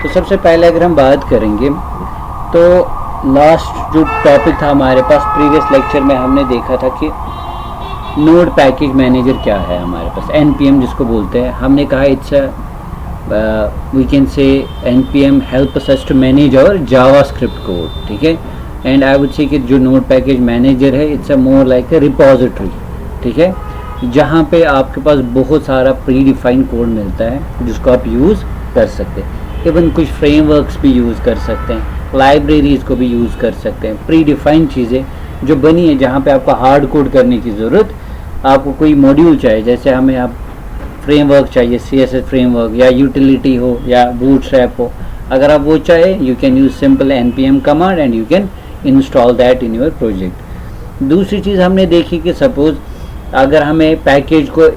तो सबसे पहले अगर हम बात करेंगे तो लास्ट जो टॉपिक था हमारे पास प्रीवियस लेक्चर में, हमने देखा था कि नोड पैकेज मैनेजर क्या है हमारे पास, npm जिसको बोलते हैं। हमने कहा it's we can say npm helps us to manage और जावास्क्रिप्ट कोड, ठीक है। एंड आई वुड से कि जो नोड पैकेज मैनेजर है it's a more like a repository, ठीक है, जहाँ पे आपके पास बहुत सारा प्री डिफाइंड कोड मिलता है जिसको आप यूज़ कर सकते हैं। इवन कुछ फ्रेमवर्क्स भी यूज़ कर सकते हैं, लाइब्रेरीज़ को भी यूज़ कर सकते हैं। प्री डिफाइंड चीज़ें जो बनी है जहाँ पे आपको हार्ड कोड करने की ज़रूरत, आपको कोई मॉड्यूल चाहिए, जैसे हमें आप फ्रेमवर्क चाहिए, CSS फ्रेमवर्क या यूटिलिटी हो या बूटस्ट्रैप हो, अगर आप वो चाहे you can use simple npm command and you can install that in your project. दूसरी चीज़ हमने देखी कि सपोज़ अगर हमें पैकेज को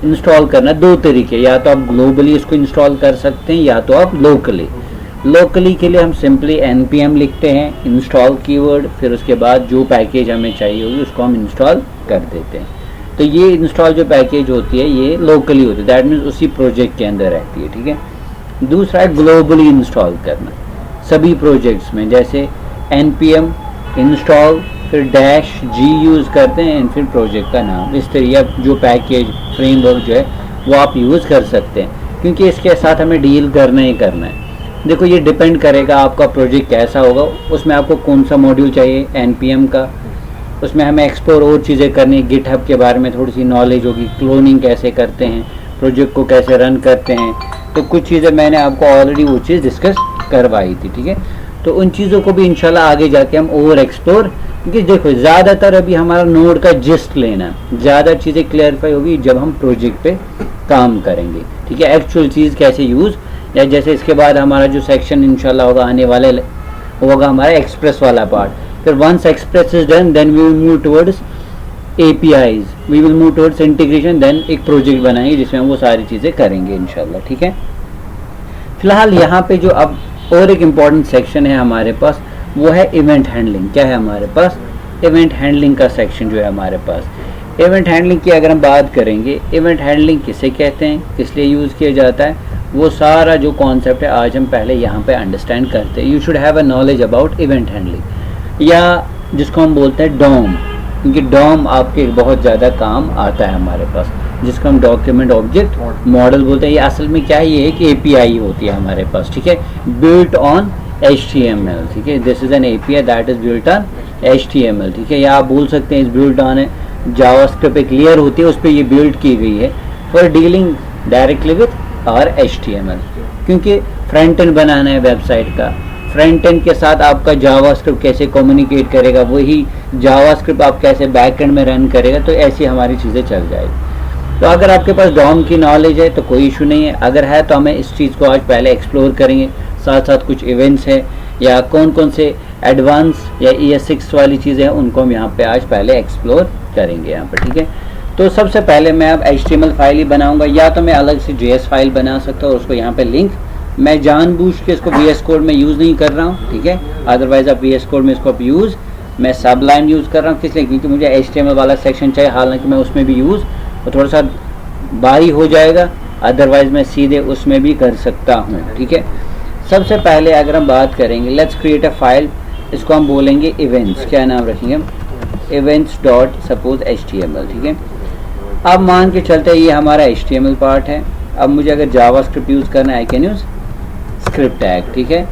इंस्टॉल करना, दो तरीके, या तो आप ग्लोबली इसको इंस्टॉल कर सकते हैं या तो आप लोकली के लिए हम सिंपली npm लिखते हैं, इंस्टॉल कीवर्ड, फिर उसके बाद जो पैकेज हमें चाहिए होगी उसको हम इंस्टॉल कर देते हैं। तो ये इंस्टॉल जो पैकेज होती है ये लोकली होती है, दैट मीन्स उसी प्रोजेक्ट के अंदर रहती है, ठीक है। दूसरा है ग्लोबली इंस्टॉल करना सभी प्रोजेक्ट्स में, जैसे npm इंस्टॉल फिर -g यूज़ करते हैं एंड फिर प्रोजेक्ट का नाम। इस तरीके जो पैकेज फ्रेमवर्क जो है वो आप यूज़ कर सकते हैं, क्योंकि इसके साथ हमें डील करना ही करना है। देखो ये डिपेंड करेगा आपका प्रोजेक्ट कैसा होगा, उसमें आपको कौन सा मॉड्यूल चाहिए npm का, उसमें हमें एक्सप्लोर और चीज़ें करनी है, गिटहब के बारे में थोड़ी सी नॉलेज होगी, क्लोनिंग कैसे करते हैं, प्रोजेक्ट को कैसे रन करते हैं, तो कुछ चीज़ें मैंने आपको ऑलरेडी वो चीज़ डिस्कस करवाई थी, ठीक है। तो उन चीज़ों को भी इंशाल्लाह आगे जाके हम ओवर एक्सप्लोर, क्योंकि देखो ज़्यादातर अभी हमारा नोड का जिस्ट लेना, ज़्यादा चीज़ें क्लैरिफाई होगी जब हम प्रोजेक्ट पे काम करेंगे, ठीक है। एक्चुअल चीज़ कैसे यूज़, या जैसे इसके बाद हमारा जो सेक्शन इंशाल्लाह होगा आने वाले होगा हमारा एक्सप्रेस वाला पार्ट। फिर once express is done then we will move towards APIs, we will move towards integration, then एक प्रोजेक्ट बनाएंगे जिसमें हम वो सारी चीज़ें करेंगे इंशाल्लाह, ठीक है। फिलहाल यहाँ पे जो अब और एक इम्पॉर्टेंट सेक्शन है हमारे पास वो है इवेंट हैंडलिंग। क्या है हमारे पास? इवेंट हैंडलिंग का सेक्शन जो है हमारे पास। इवेंट हैंडलिंग की अगर हम बात करेंगे, इवेंट हैंडलिंग किसे कहते हैं, किस लिए यूज़ किया जाता है, वो सारा जो कॉन्सेप्ट है आज हम पहले यहाँ पे अंडरस्टैंड करते हैं। You should have a knowledge about event handling, या जिसको हम बोलते हैं डॉम, क्योंकि डॉम आपके बहुत ज़्यादा काम आता है हमारे पास, जिसको हम डॉक्यूमेंट ऑब्जेक्ट मॉडल बोलते हैं। ये असल में क्या है, ये एक API होती है हमारे पास, ठीक है, बिल्ट ऑन HTML, ठीक है। This is an API that is built on HTML, ठीक है। या आप बोल सकते हैं इस बिल्ट ऑन जावास्क्रिप्ट एक लेयर होती है, उस पर ये बिल्ड की गई है फॉर डीलिंग डायरेक्टली विथ और HTML, क्योंकि फ्रंट एंड बनाना है वेबसाइट का, फ्रंट एंड के साथ आपका जावास्क्रिप्ट कैसे कम्युनिकेट करेगा, वही जावास्क्रिप्ट आप कैसे बैक एंड में रन करेगा, तो ऐसी हमारी चीज़ें चल जाएगी। तो अगर आपके पास डॉम की नॉलेज है तो कोई इशू नहीं है, अगर है तो हमें इस चीज़ को आज पहले एक्सप्लोर करेंगे। साथ साथ कुछ इवेंट्स हैं या कौन कौन से एडवांस या ES6 वाली चीज़ें हैं उनको हम यहाँ पे आज पहले एक्सप्लोर करेंगे यहाँ पर, ठीक है। तो सबसे पहले मैं अब HTML फाइल ही बनाऊँगा, या तो मैं अलग से JS फाइल बना सकता हूँ और उसको यहाँ पर लिंक, मैं जानबूझ के इसको VS कोड में यूज़ नहीं कर रहा हूँ, ठीक है। अदरवाइज़ आप VS कोड में इसको आप यूज़, मैं सबलाइन यूज़ कर रहा हूँ, किस लिए, क्योंकि मुझे HTML वाला सेक्शन चाहिए, हालांकि मैं उसमें भी यूज़ और थोड़ा सा भारी हो जाएगा, अदरवाइज़ मैं सीधे उसमें भी कर सकता हूँ, ठीक है। सबसे पहले अगर हम बात करेंगे, लेट्स क्रिएट अ फाइल, इसको हम बोलेंगे इवेंट्स, क्या नाम रखेंगे हम, इवेंट्स डॉट सपोज HTML, ठीक है। अब मान के चलते हैं ये हमारा HTML पार्ट है। अब मुझे अगर जावास्क्रिप्ट यूज़ करना है, आई कैन यूज़ स्क्रिप्ट टैग, ठीक है।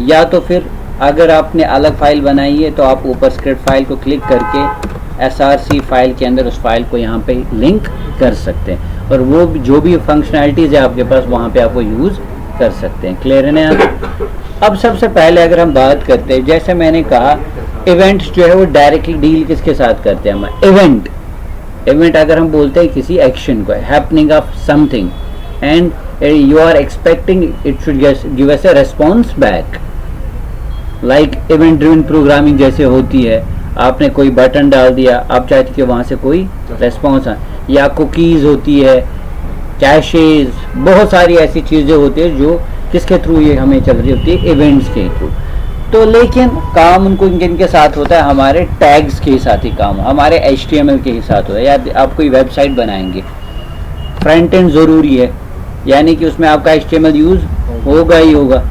या तो फिर अगर आपने अलग फाइल बनाई है तो आप ऊपर स्क्रिप्ट फाइल को क्लिक करके SRC फाइल के अंदर उस फाइल को यहाँ पे लिंक कर सकते हैं, और वो जो भी फंक्शनैलिटीज़ है आपके पास वहाँ पे आप वो यूज़ कर सकते हैं। क्लियर है ना आप? अब सबसे पहले अगर हम बात करते हैं, जैसे मैंने कहा इवेंट्स जो है वो डायरेक्टली डील किसके साथ करते हैं हम, इवेंट अगर हम बोलते हैं किसी एक्शन को, happening of something, and you are expecting it should give us a response back, like event driven programming जैसे होती है, आपने कोई बटन डाल दिया, आप चाहते कि वहाँ से कोई रेस्पॉन्स आए, या कुकीज़ होती है, कैशेज, बहुत सारी ऐसी चीज़ें होती है जो किसके थ्रू ये हमें चल रही होती है, इवेंट्स के थ्रू। तो लेकिन काम उनको इनके साथ होता है, हमारे टैग्स के साथ ही काम, हमारे HTML के ही साथ होता है। या आप कोई वेबसाइट बनाएंगे, फ्रंट एंड ज़रूरी है, यानी कि उसमें आपका HTML यूज़ होगा ही होगा,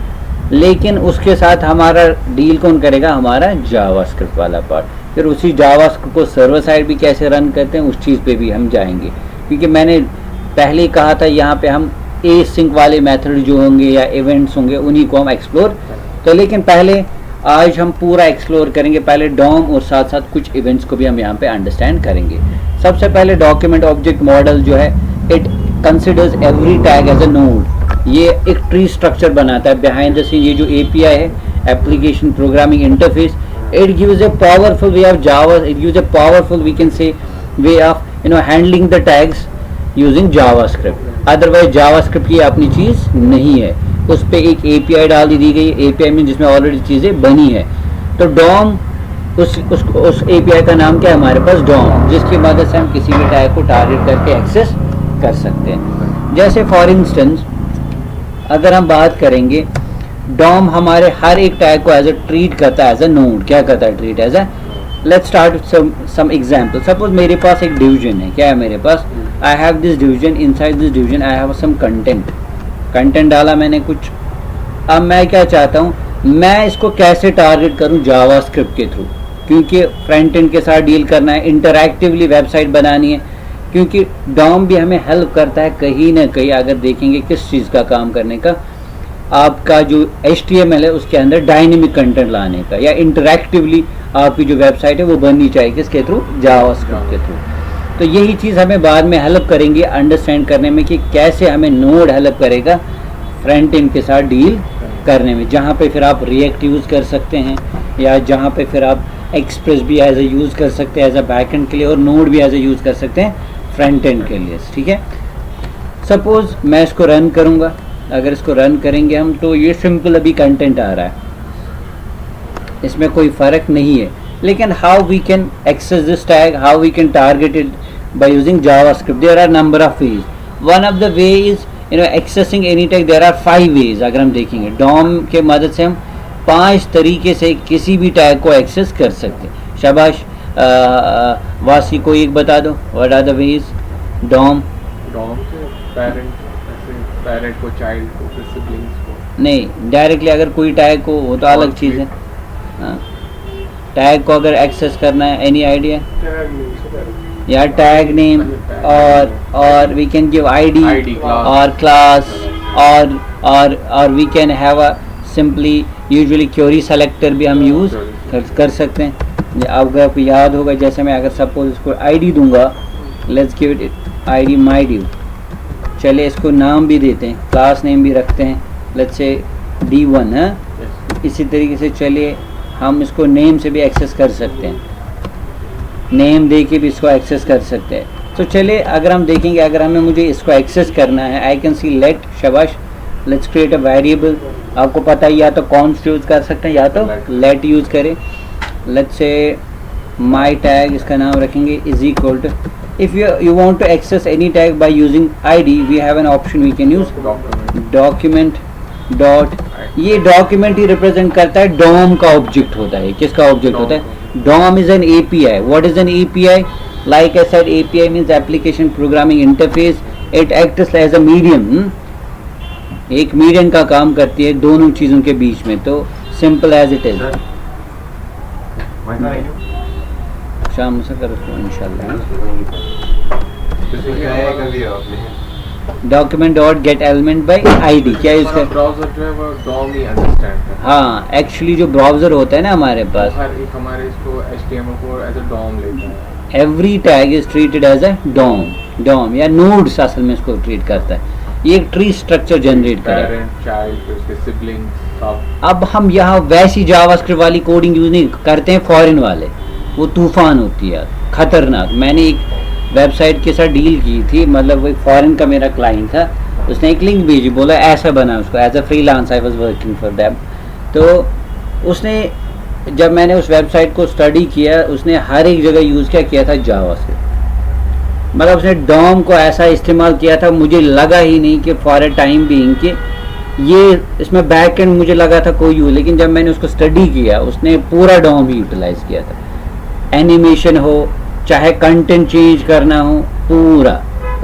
लेकिन उसके साथ हमारा डील कौन करेगा, हमारा जावास्क्रिप्ट वाला पार्ट। फिर उसी जावास्क्रिप्ट को सर्वर साइड भी कैसे रन करते हैं उस चीज़ पे भी हम जाएंगे, क्योंकि मैंने पहले ही कहा था यहाँ पे हम एसिंक वाले मेथड जो होंगे या इवेंट्स होंगे उन्हीं को हम एक्सप्लोर, तो लेकिन पहले आज हम पूरा एक्सप्लोर करेंगे, पहले डॉम और साथ साथ कुछ इवेंट्स को भी हम यहाँ पे अंडरस्टैंड करेंगे। सबसे पहले डॉक्यूमेंट ऑब्जेक्ट मॉडल जो है, it considers every tag as a node. ये एक ट्री स्ट्रक्चर बनाता है बिहाइंड द सीन। ये जो एपीआई है, application programming interface, it gives a powerful way of Java, it gives a powerful, we can say, way of handling the tags using JavaScript। Otherwise JavaScript की अपनी चीज़ नहीं है, उस पर एक एपीआई डाल दी गई, एपीआई में जिसमें ऑलरेडी चीज़ें बनी है। तो डॉम उस एपीआई का नाम क्या है हमारे पास, डॉम, जिसकी मदद से हम किसी भी टैग को टारगेट करके एक्सेस कर सकते हैं। जैसे फॉर इंस्टेंस अगर हम बात करेंगे, डॉम हमारे हर एक टैग को एज ए ट्रीट करता है, एज ए नोड। क्या करता है, treat as a. Let's start some example. Suppose मेरे पास एक डिवीजन है, क्या है मेरे पास, I have this division, inside this division I have some content डाला मैंने कुछ। अब मैं क्या चाहता हूँ, मैं इसको कैसे टारगेट करूँ जावास्क्रिप्ट के थ्रू, क्योंकि फ्रंट एंड के साथ डील करना है, इंटरैक्टिवली वेबसाइट बनानी है, क्योंकि डॉम भी हमें हेल्प करता है कहीं ना कहीं। अगर देखेंगे किस चीज़ का काम करने का, आपका जो HTML है उसके अंदर डायनेमिक कंटेंट लाने का, या इंटरैक्टिवली आपकी जो वेबसाइट है वो बननी चाहिए किसके थ्रू, जावास्क्रिप्ट के थ्रू। तो यही चीज़ हमें बाद में हेल्प करेंगे अंडरस्टैंड करने में कि कैसे हमें नोड हेल्प करेगा फ्रंट एंड के साथ डील करने में, जहाँ पे फिर आप रिएक्ट यूज़ कर सकते हैं, या जहाँ पे फिर आप एक्सप्रेस भी एज ए यूज़ कर सकते हैं एज अ बैक एंड के लिए, और नोड भी एज ए यूज़ कर सकते हैं फ्रंट एंड के लिए। ठीक है, सपोज मैं इसको रन करूँगा, अगर इसको रन करेंगे हम, तो ये सिंपल अभी कंटेंट आ रहा है, इसमें कोई फ़र्क नहीं है। लेकिन how we can access this tag, how we can target it by using JavaScript, there are number of ways. One of the way is accessing any tag, there are 5 ways. अगर हम देखेंगे डॉम के मदद से हम 5 तरीके से किसी भी टैग को एक्सेस कर सकते हैं। शाबाश वासी को एक बता दो, what are the ways. DOM से पेरेंट को, चाइल्ड को, फिर सिबलिंग्स को, नहीं डायरेक्टली अगर कोई टैग को, वो तो अलग चीज़ है। हाँ, टैग को अगर एक्सेस करना है, एनी आइडिया, या टैग नेम, और वी कैन गिव आईडी और क्लास, और we can have a simply usually query selector भी हम यूज़ कर सकते हैं। अब आपको याद होगा, जैसे मैं अगर सपोज इसको आईडी दूंगा, let's give it ID my due, चलिए इसको नाम भी देते हैं, क्लास नेम भी रखते हैं, लेट्स से D1 है। इसी तरीके से चलिए हम इसको नेम से भी एक्सेस कर सकते हैं, नेम दे के भी इसको एक्सेस कर सकते हैं। तो चलिए अगर हम देखेंगे, अगर हमें मुझे इसको एक्सेस करना है, आई कैन सी लेट, शाबाश, लेट्स क्रिएट अ वेरिएबल। आपको पता है या तो कॉन्स्ट यूज़ कर सकते हैं या तो लेट यूज़ करें। लेट्स से माई टैग, इसका नाम रखेंगे, is equal to, if you want to access any tag by using id, we have an option, we can use document dot। ये डॉक्यूमेंट ही रिप्रेजेंट करता है, डॉम का object होता है। किसका ऑब्जेक्ट होता है, DOM is an API। What is an API? Like I said, API means application programming interface, it acts as a medium, एक मीडियम का काम करती है दोनों चीज़ों के बीच में। तो सिंपल एज इट इज, शाम से करो इंशाल्लाह। Document dot gate element by ID, क्या यूज कर, ब्राउज़र जो है वो डॉम ही अंडरस्टैंड करता है। हाँ, एक्चुअली जो ब्राउज़र होता है ना हमारे पास, हर एक हमारे इसको HTML को एज अ डॉम लेता है। Every tag is treated as a DOM या नोड्स असल में इसको ट्रीट करता है। ये एक ट्री स्ट्रक्चर जनरेट करेगा, पेरेंट, चाइल्ड, उसके सिबलिंग्स सब। अब हम यहाँ वैसी जावास्क्रिप्ट वाली कोडिंग यूज नहीं करते हैं, फॉरेन वाले, वो तूफान होती है, खतरनाक। मैंने एक वेबसाइट के साथ डील की थी, मतलब वो फॉरेन का मेरा क्लाइंट था, उसने एक लिंक भेजी, बोला ऐसा बना उसको, as a freelance I was working for them. तो उसने, जब मैंने उस वेबसाइट को स्टडी किया, उसने हर एक जगह यूज़ किया था जावास्क्रिप्ट, मतलब उसने डॉम को ऐसा इस्तेमाल किया था, मुझे लगा ही नहीं कि फॉर ए टाइम बीइंग कि ये इसमें बैक एंड मुझे लगा था कोई यूज, लेकिन जब मैंने उसको स्टडी किया, उसने पूरा डॉम ही यूटिलाइज किया था। एनिमेशन हो, चाहे कंटेंट चेंज करना हो, पूरा।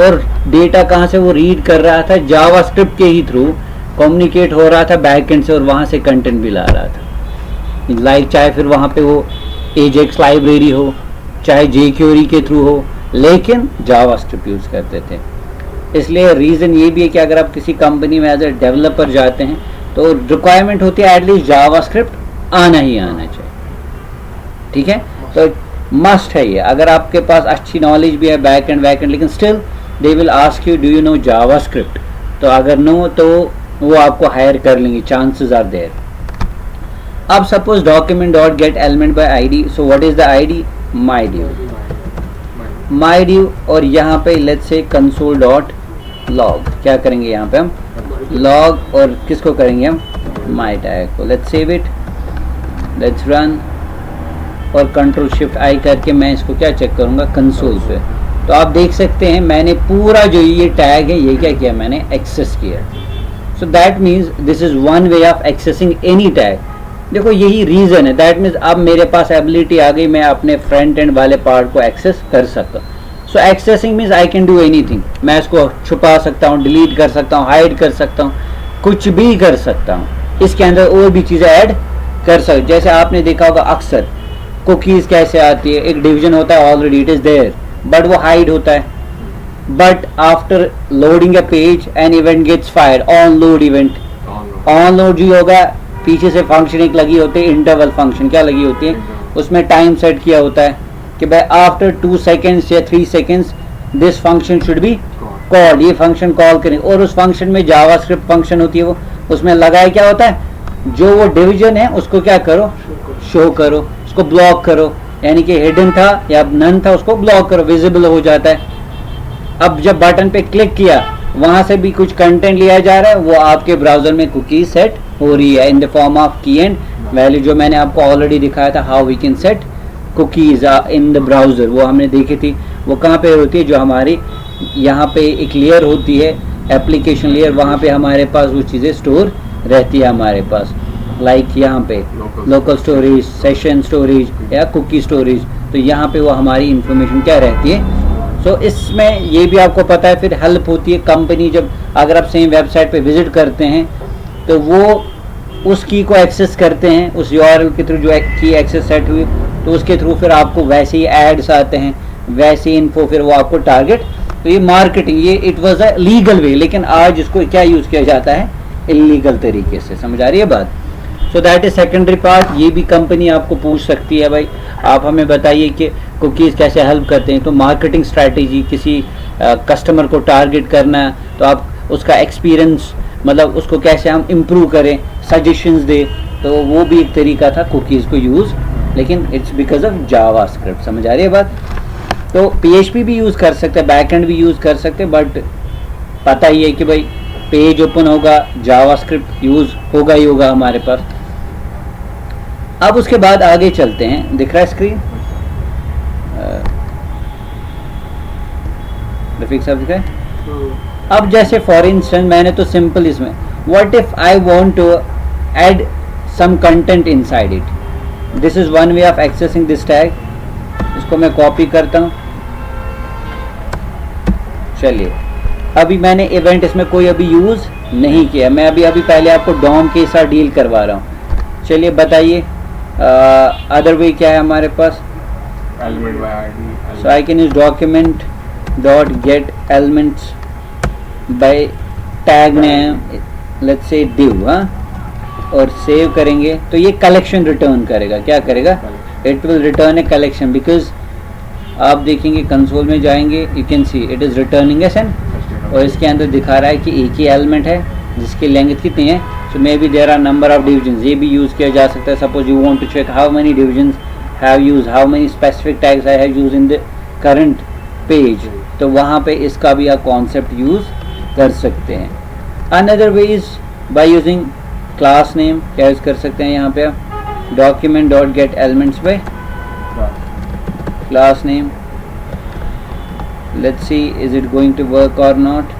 और डेटा कहाँ से वो रीड कर रहा था, जावास्क्रिप्ट के ही थ्रू कम्युनिकेट हो रहा था बैक एंड से और वहाँ से कंटेंट भी ला रहा था, लाइक चाहे फिर वहाँ पे वो एजेक्स लाइब्रेरी हो, चाहे jQuery के थ्रू हो, लेकिन जावास्क्रिप्ट यूज़ करते थे। इसलिए रीज़न ये भी है कि अगर आप किसी कंपनी में एज ए डेवलपर जाते हैं तो रिक्वायरमेंट होती है एटलीस्ट जावास्क्रिप्ट आना ही आना चाहिए, ठीक है। तो मस्ट है ये, अगर आपके पास अच्छी नॉलेज भी है बैक एंड लेकिन still they will ask you do you know JavaScript, तो अगर नो तो वो आपको हायर कर लेंगे, चांसेस आर देयर। अब suppose document dot gate element by ID, so what is the ID? My due, और यहाँ पे let's say console dot log, क्या करेंगे यहाँ पे हम लॉग, और किसको करेंगे हम माई टैग को। Let's save it, let's run, और कंट्रोल शिफ्ट आई करके मैं इसको क्या चेक करूँगा कंसोल पे। तो आप देख सकते हैं मैंने पूरा जो ये टैग है ये क्या किया, मैंने एक्सेस किया। So that means this is one way of accessing any tag. देखो यही रीज़न है, दैट मीन्स अब मेरे पास एबिलिटी आ गई, मैं अपने फ्रंट एंड वाले पार्ट को एक्सेस कर सकता हूँ। So accessing means I can do anything, मैं इसको छुपा सकता हूँ, डिलीट कर सकता हूँ, हाइड कर सकता हूँ, कुछ भी कर सकता हूँ। इसके अंदर और भी चीज़ें ऐड कर सकते, जैसे आपने देखा होगा अक्सर कुकीज़ कैसे आती है, एक डिवीजन होता है already it is there but वो हाइड होता है, but after loading a page an event gets fired, on load event, on load जो होगा पीछे से फंक्शन एक लगी होती है, इंटरवल फंक्शन क्या लगी होती है, उसमें टाइम सेट किया होता है कि भाई आफ्टर 2 सेकेंड्स या 3 seconds this function should be called, ये फंक्शन कॉल करें। और उस फंक्शन में जावास्क्रिप्ट फंक्शन होती है, वो उसमें लगाए क्या होता है, जो वो डिवीजन है उसको क्या करो, शो करो, उसको ब्लॉक करो, यानी कि हिडन था या नन था उसको ब्लॉक करो, विजिबल हो जाता है। अब जब बटन पे क्लिक किया वहां से भी कुछ कंटेंट लिया जा रहा है, वो आपके ब्राउजर में कुकी सेट हो रही है in the form of key and value, जो मैंने आपको ऑलरेडी दिखाया था how we can set cookies in the browser, वो हमने देखी थी। वो कहाँ पे होती है, जो हमारी यहाँ पे एक लेयर होती है एप्लीकेशन लेयर, वहाँ पे हमारे पास वो चीज़ें स्टोर रहती है हमारे पास, लाइक यहाँ पे लोकल स्टोरेज, सेशन स्टोरेज या कुकी स्टोरेज, तो यहाँ पे वो हमारी इंफॉर्मेशन क्या रहती है। सो इसमें ये भी आपको पता है फिर हेल्प होती है कंपनी, जब अगर आप सेम वेबसाइट पे विजिट करते हैं तो वो उस की को एक्सेस करते हैं, उस URL के थ्रू जो की एक्सेस सेट हुई, तो उसके थ्रू फिर आपको वैसे ही एड्स आते हैं, वैसे इन्फो फिर वो आपको टारगेट। तो ये मार्केटिंग, ये it was a legal way, लेकिन आज इसको क्या यूज़ किया जाता है इलीगल तरीके से, समझ आ रही है बात। So that is secondary part. ये भी कंपनी आपको पूछ सकती है भाई आप हमें बताइए कि कुकीज़ कैसे हेल्प करते हैं, तो मार्केटिंग स्ट्रैटेजी, किसी कस्टमर को टारगेट करना, तो आप उसका एक्सपीरियंस मतलब उसको कैसे हम इम्प्रूव करें, सजेशंस दे, तो वो भी एक तरीका था कुकीज़ को यूज़, लेकिन इट्स बिकॉज ऑफ जावास्क्रिप्ट, समझ आ रही है बात। तो PHP भी यूज़ कर सकते हैं, बैकएंड भी यूज़ कर सकते हैं, बट पता ही है कि भाई पेज ओपन होगा जावास्क्रिप्ट यूज़ होगा ही होगा हमारे पास। अब उसके बाद आगे चलते हैं, दिख रहा है स्क्रीन, रफीक साहब दिख रहा है। अब जैसे फॉर इंस्टेंस मैंने तो सिंपल इसमें what if I want to add some content inside it, this is one way of accessing this tag. इसको मैं कॉपी करता हूँ, चलिए अभी मैंने इवेंट इसमें कोई अभी यूज़ नहीं किया, मैं अभी पहले आपको डॉम के साथ डील करवा रहा हूँ। चलिए बताइए अदर वे क्या है हमारे पास। So I can use document dot get elements by tag name, let's say div, हाँ, और सेव करेंगे तो ये कलेक्शन रिटर्न करेगा। क्या करेगा, it will return a collection, because आप देखेंगे कंसोल में जाएंगे, you can see it is returning as an, और इसके अंदर दिखा रहा है कि एक ही एलिमेंट है जिसकी लेंथ कितनी है। So may be there are number of divisions, ये भी यूज़ किया जा सकता है। Suppose you want to check how many divisions have use, how many specific tags I have use in the current page, तो वहाँ पे इसका भी आप कॉन्सेप्ट यूज़ कर सकते हैं। Another way is by using class name, क्या यूज़ कर सकते हैं यहाँ पे आप document dot get elements by class name, let's see is it going to work or not.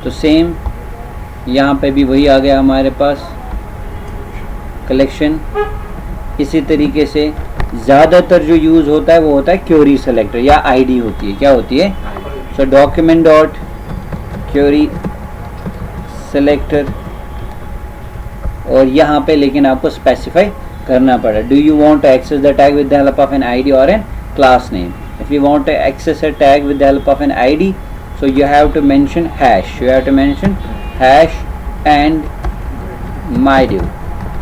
तो सेम यहाँ पे भी वही आ गया हमारे पास कलेक्शन। इसी तरीके से ज़्यादातर जो यूज़ होता है वो होता है क्वेरी सेलेक्टर या आईडी होती है, क्या होती है। So document dot query selector और यहाँ पे लेकिन आपको स्पेसिफाई करना पड़ा, do you want to access the tag with the help of an ID और an class name. If you want to access a tag with the help of an ID, so you have to mention hash, you have to mention hash and my div.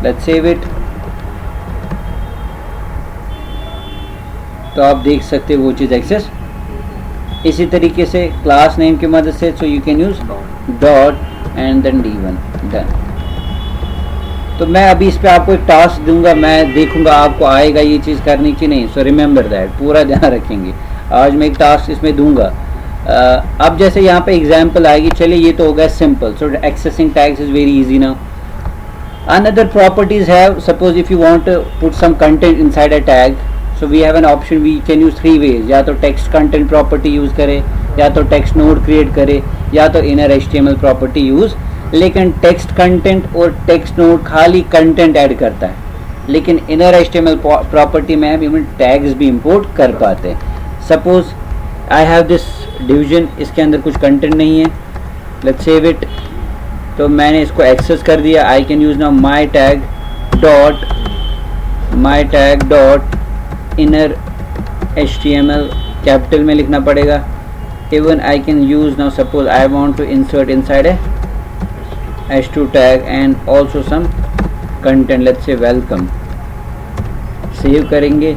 Let's save it. तो आप देख सकते हो वो चीज़ access. इसी तरीके से class name की मदद से, so you can use dot and then d1 done. तो मैं अभी इस पे आपको एक टास्क दूंगा, मैं देखूंगा आपको आएगा ये चीज़ करनी कि नहीं. सो रिमेंबर दैट, पूरा ध्यान रखेंगे. आज मैं एक टास्क इसमें दूंगा. अब जैसे यहाँ पे एग्जाम्पल आएगी, चलिए ये तो हो गया simple. So accessing tags is very easy now. Another properties have, suppose if you want to put some content inside a tag, so we have an option, we can use 3 ways. या तो text content property use करें, या तो text node create करें, या तो inner HTML property use. लेकिन text content और टेक्स्ट नोड खाली कंटेंट ऐड करता है, लेकिन इनर HTML प्रॉपर्टी में हम इवन टैग्स भी इंपोर्ट कर पाते हैं. Suppose I have this division, इसके अंदर कुछ कंटेंट नहीं है. Let's save it. तो मैंने इसको एक्सेस कर दिया. I can use now my tag dot inner HTML, capital में लिखना पड़ेगा. Even I can use now, suppose I want to insert inside a h2 tag and also some content, let's say welcome. Save करेंगे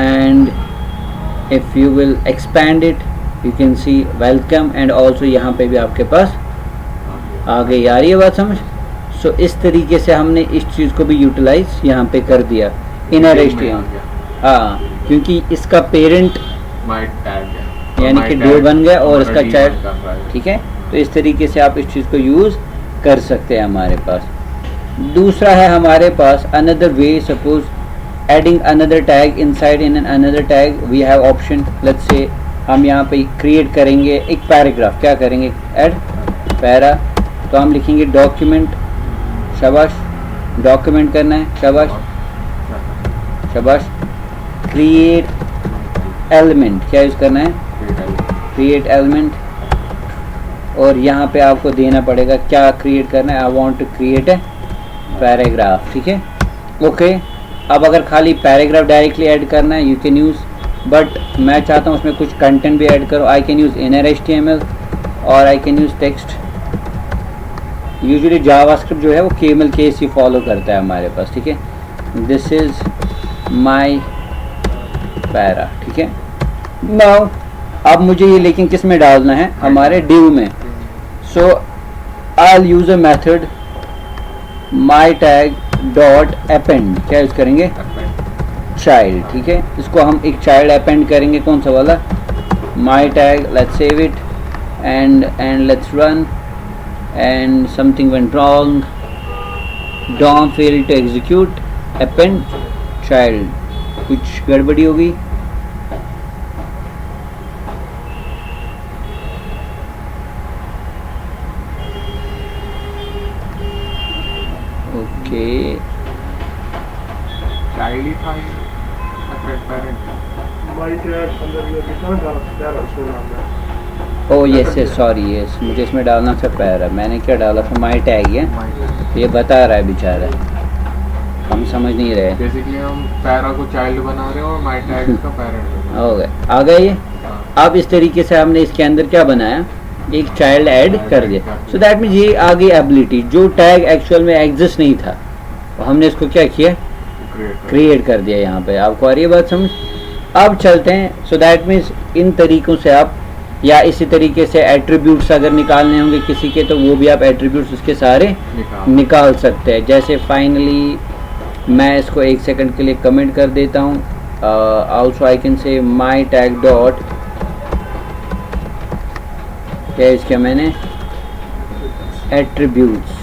and if you will expand it you can see welcome and also यहाँ पे भी आपके पास आ गई. आ रही है बात समझ. सो इस तरीके से हमने इस चीज़ को भी यूटिलाइज यहाँ पे कर दिया, इनर HTML. हाँ, क्योंकि इसका पेरेंट यानी कि डो बन गया और इसका चाइल्ड. ठीक है, तो इस तरीके से आप इस चीज़ को यूज़ कर सकते हैं हमारे पास. दूसरा है हमारे पास another way, suppose adding another tag inside in another tag. We have option, let's say हम यहाँ पे क्रिएट करेंगे एक पैराग्राफ. क्या करेंगे, ऐड पैरा. तो हम लिखेंगे डॉक्यूमेंट, शाबाश, डॉक्यूमेंट करना है, शाबाश शाबाश. क्रिएट एलिमेंट, क्या यूज़ करना है, क्रिएट एलिमेंट. और यहाँ पे आपको देना पड़ेगा क्या क्रिएट करना है. I want to create a paragraph. ठीक है, ओके. अब अगर खाली पैराग्राफ डायरेक्टली ऐड करना है यू कैन यूज़, बट मैं चाहता हूँ उसमें कुछ कंटेंट भी ऐड करो. आई कैन यूज़ इनर HTML और I can use text. Usually JavaScript जो है वो KML केस ही फॉलो करता है हमारे पास. ठीक है, दिस इज़ माई पैरा. ठीक है, नाउ अब मुझे ये लेकिन किस में डालना है, हमारे div में. So I will use a method my tag dot append. क्या यूज़ करेंगे, चाइल्ड. ठीक है, इसको हम एक चाइल्ड अपेंड करेंगे. कौन सा वाला, my tag. Let's save it and let's run. And something went wrong, DOM fail to execute append child. कुछ गड़बड़ी होगी. ओके, चाइल्ड ही था ये, पेरेंट. माई टैग अंदर ये कितना डाला उसको नाम है. ओ यस यस, सॉरी यस, मुझे इसमें डालना था पैरा. मैंने क्या डाला था, माई टैग है. ये बता रहा है बेचारा, हम समझ नहीं रहे. बेसिकली हम पैरा को चाइल्ड बना रहे हैं और माई टैग इसका पेरेंट हो गए, आ गए ये. अब इस तरीके से हमने इसके अंदर क्या बनाया, एक चाइल्ड ऐड कर दिया. सो दैट मीन्स ये आ गई एबिलिटी. जो टैग एक्चुअल में एग्जिस्ट नहीं था, तो हमने इसको क्या किया, क्रिएट कर दिया. यहाँ पे आपको आ रही है बात समझ. अब चलते हैं. सो दैट मीन्स इन तरीक़ों से आप, या इसी तरीके से एट्रीब्यूट्स अगर निकालने होंगे किसी के, तो वो भी आप एट्रीब्यूट्स उसके सारे निकाल सकते हैं. जैसे फाइनली मैं इसको 1 सेकंड के लिए कमेंट कर देता हूँ. Also I can say my tag dot, क्या इसका मैंने एट्रीब्यूट्स.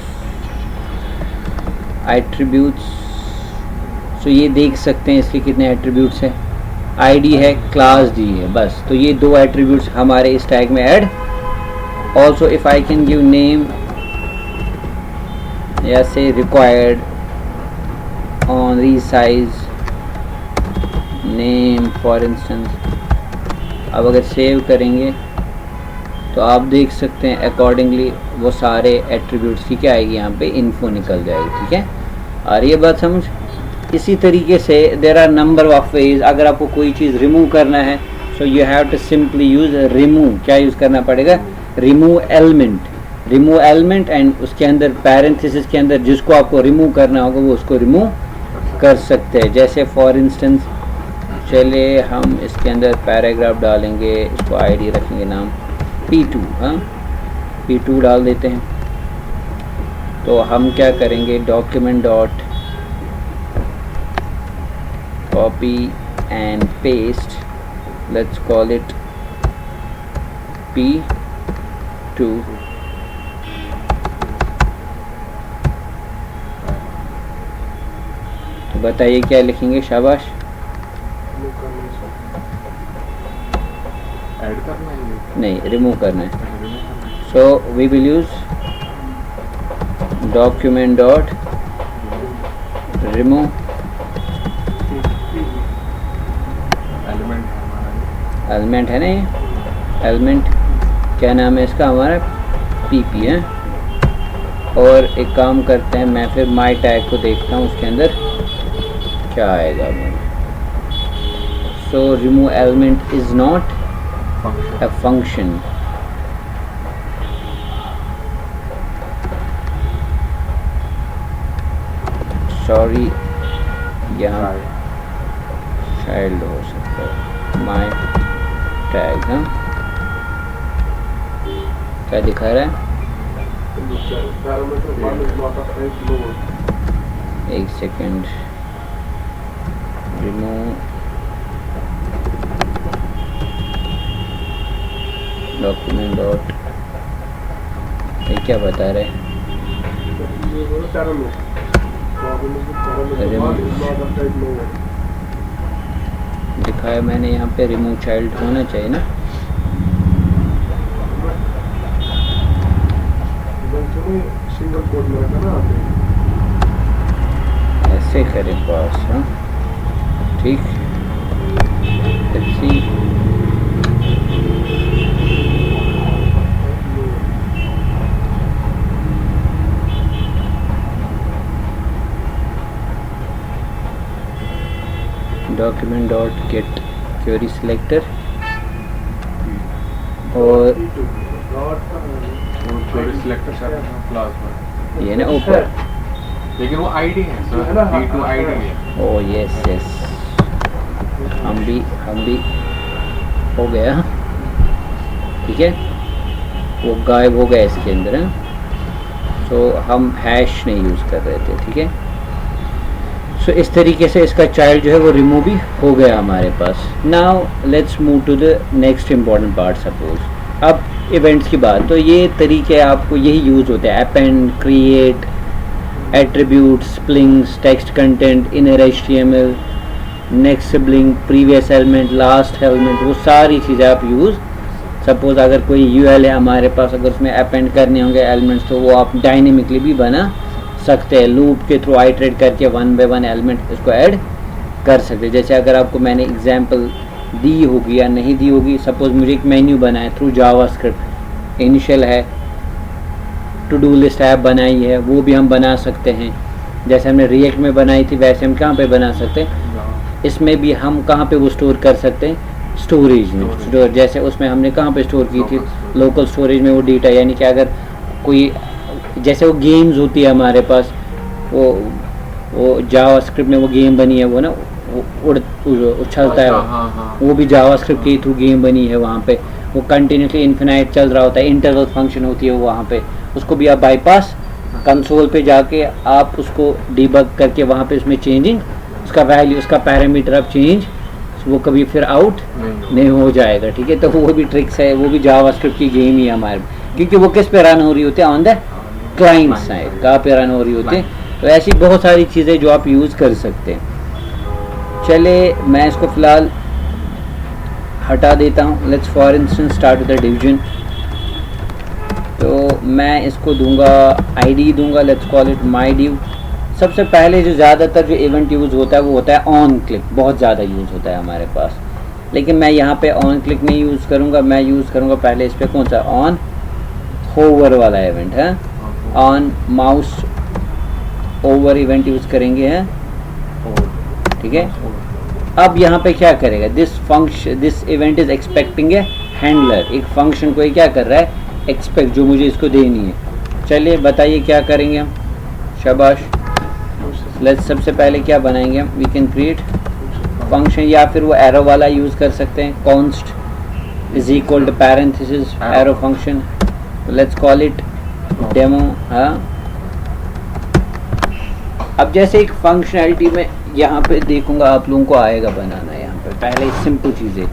सो ये देख सकते हैं इसके कितने एट्रीब्यूट्स हैं. आईडी है, क्लास दी है, बस. तो ये 2 एट्रीब्यूट्स हमारे इस टैग में add. Also if I can give name, या से required on resize name for instance. अब अगर सेव करेंगे तो आप देख सकते हैं अकॉर्डिंगली वो सारे एट्रीब्यूट्स की क्या आएगी यहाँ पे इन्फो निकल जाएगी। ठीक है, और ये बात समझ। इसी तरीके से there are number of ways. अगर आपको कोई चीज़ रिमूव करना है so you have to simply use remove. क्या यूज़ करना पड़ेगा? Remove element. Remove element and उसके अंदर पैरेंथेसिस के अंदर जिसको आपको रिमूव करना होगा वो उसको रिमूव कर सकते हैं। जैसे फॉर इंस्टेंस चले हम इसके अंदर पैराग्राफ डालेंगे, इसको आईडी रखेंगे नाम P2। हाँ, P2 डाल देते हैं। तो हम क्या करेंगे, document dot copy and paste, let's call it P2। तो बताइए क्या लिखेंगे? शाबाश। ऐड करना है ये? नहीं, रिमूव करना है। So we will use document dot remove element है हमारा, एलिमेंट है ना ये एलिमेंट, क्या नाम है इसका हमारा? PP है। और एक काम करते हैं, मैं फिर माई टैग को देखता हूँ उसके अंदर क्या आएगा। So remove element is not a function। Sorry, यहाँ चाइल्ड हो सकता है माई टैग। हाँ, क्या दिखा रहा है? Parameter 1 is not a type node. एक सेकेंड, रिमूव डॉक्यूमेंट डॉट, ये क्या बता रहे हैं? ये वो parameter. Parameter 1 is not a type node. दिखाया मैंने यहाँ पे रिमूव चाइल्ड होना चाहिए ना। सिंगल कोड में रहता ना आते ऐसे करें पास। हाँ ठीक, अच्छी document dot gate query selector और क्वेरी सिलेक्टर सर क्लास में ये ना ऊपर, लेकिन वो आईडी है सर, P2 आईडी है। ओ यस यस, हम भी हो गया। ठीक है, वो गायब हो गया इसके अंदर है। सो हम हैश नहीं यूज़ कर रहे थे। ठीक है, सो इस तरीके से इसका चाइल्ड जो है वो रिमूव भी हो गया हमारे पास। Now let's move to the next important part. Suppose अब इवेंट्स की बात, तो ये तरीके आपको यही यूज़ होते हैं, अपेंड, क्रिएट, एट्रीब्यूट, स्प्लिंग्स, text content, inner HTML, next sibling, previous element, last element, वो सारी चीज़ें आप यूज़। सपोज अगर कोई UL है हमारे पास, अगर उसमें अपेंड करने होंगे एलिमेंट्स तो वो आप डायनेमिकली भी बना सकते हैं, लूप के थ्रू आइटरेट करके 1 by 1 एलिमेंट इसको ऐड कर सकते हैं। जैसे अगर आपको मैंने एग्जांपल दी होगी या नहीं दी होगी, सपोज मुझे एक मेन्यू बनाए थ्रू जावास्क्रिप्ट, इनिशियल है, टू डू लिस्ट ऐप बनाई है, वो भी हम बना सकते हैं। जैसे हमने रिएक्ट में बनाई थी वैसे हम कहाँ पे बना सकते हैं, इसमें भी हम कहाँ पे वो स्टोर कर सकते हैं, स्टोरेज में स्टोर। जैसे उसमें हमने कहाँ पे स्टोर की थी, लोकल स्टोरेज में वो डेटा, यानी कि अगर कोई जैसे वो गेम्स होती है हमारे पास, वो जावास्क्रिप्ट में वो गेम बनी है, वो ना उछलता है, हाँ। वो भी जावास्क्रिप्ट के थ्रू गेम बनी है। वहाँ पे वो कंटिन्यूसली इन्फिनाइट चल रहा होता है, इंटरवल फंक्शन होती है वहाँ पे, उसको भी आप बाईपास कंसोल पे जाके आप उसको डिबग करके वहाँ पे उसमें चेंजिंग, उसका वैल्यू, उसका पैरामीटर आप चेंज, वो कभी फिर आउट नहीं हो जाएगा। ठीक है, तो वो भी ट्रिक्स है, वो भी जावास्क्रिप्ट की गेम ही है हमारे, क्योंकि वो किस पे रन हो रही होती है, ऑन द क्लाइंट साइड, कहाँ पे रन हो रही होती है। तो ऐसी बहुत सारी चीज़ें जो आप यूज़ कर सकते हैं। चले मैं इसको फ़िलहाल हटा देता हूँ। Let's for instance start with the division. तो मैं इसको दूंगा ID दूंगा, let's call it my div. सबसे पहले जो ज़्यादातर जो इवेंट यूज़ होता है वो होता है ऑन क्लिक, बहुत ज़्यादा यूज़ होता है हमारे पास, लेकिन मैं यहाँ पे ऑन क्लिक नहीं यूज़ करूँगा, मैं यूज़ करूँगा पहले इस पर कौन सा, ऑन होवर वाला इवेंट है, on mouse over event use करेंगे हैं, ठीक है। अब यहाँ पे क्या करेगा, this event is expecting a handler, एक फंक्शन को ये क्या कर रहा है, एक्सपेक्ट, जो मुझे इसको देनी है। चलिए बताइए क्या करेंगे हम, शाबाश। लेट्स सबसे पहले क्या बनाएंगे हम, वी कैन क्रिएट फंक्शन, या फिर वो एरो वाला यूज कर सकते हैं, const is equal to parenthesis arrow function, let's call it demo. हाँ, अब जैसे एक फंक्शनैलिटी में यहाँ पे देखूंगा आप लोगों को आएगा बनाना, यहाँ पे पहले सिंपल चीज़ें,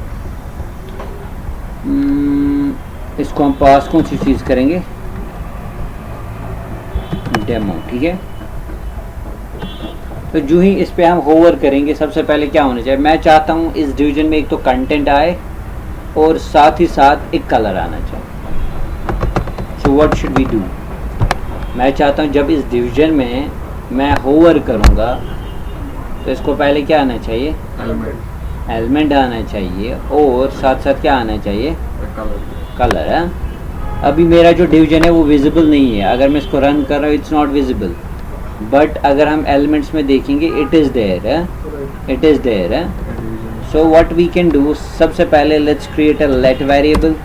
इसको हम पास कौन सी चीज़ करेंगे, डेमो, ठीक है। तो जो ही इस पे हम होवर करेंगे, सबसे पहले क्या होना चाहिए, मैं चाहता हूँ इस डिवीजन में एक तो कंटेंट आए और साथ ही साथ एक कलर आना चाहिए। So what should we do, मैं चाहता हूँ जब इस डिवीजन में मैं होवर करूँगा तो इसको पहले क्या आना चाहिए, एलिमेंट आना चाहिए, और साथ साथ क्या आना चाहिए, कलर है। अभी मेरा जो डिवीजन है वो विजिबल नहीं है, अगर मैं इसको रन कर रहा हूँ इट्स नॉट विजिबल, बट अगर हम एलिमेंट्स में देखेंगे इट इज़ देयर है, इट इज़ देयर है। So what we can do, सबसे पहले let's create a let variable,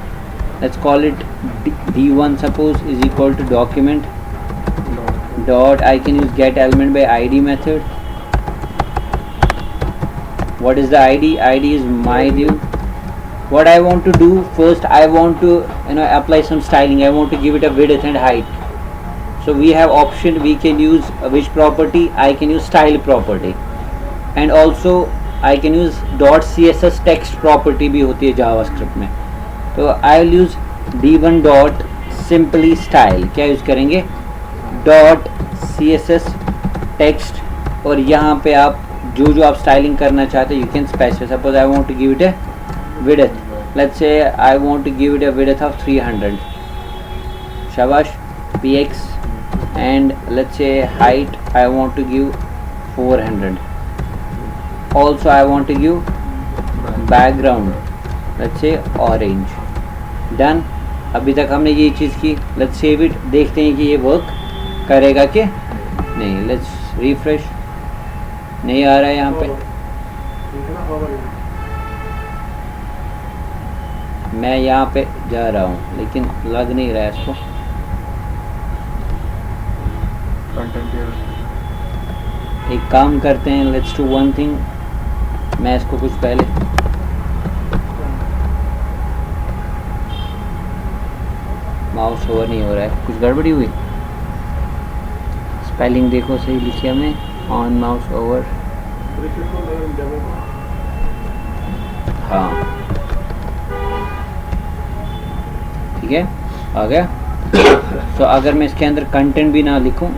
let's call it d1 suppose is equal to document dot, I can use get element by id method. What is the id, id is my div. What I want to do first, I want to apply some styling, I want to give it a width and height. So we have option, we can use which property, I can use style property, and also I can use dot css text property भी होती है javascript में। तो I will use d1 dot simply style, क्या use करेंगे, dot css text, और यहाँ पे आप जो आप स्टाइलिंग करना चाहते हैं you can specify. Suppose I want to give it a width, let's say I want to give it a width of 300, shabash, px, and let's say height I want to give 400, also I want to give background, let's say orange, done। अभी तक हमने ये चीज़ की, let's save it, देखते हैं कि ये work करेगा कि नहीं। लेट्स रिफ्रेश, नहीं आ रहा है यहाँ पे, मैं यहाँ पे जा रहा हूँ लेकिन लग नहीं रहा है इसको। एक काम करते हैं, लेट्स डू वन थिंग, मैं इसको कुछ पहले माउस ओवर नहीं हो रहा है, कुछ गड़बड़ी हुई, स्पेलिंग देखो सही लिखी हमने, ऑन माउस ओवर, हाँ ठीक है आ गया। तो अगर मैं इसके अंदर कंटेंट भी ना लिखूं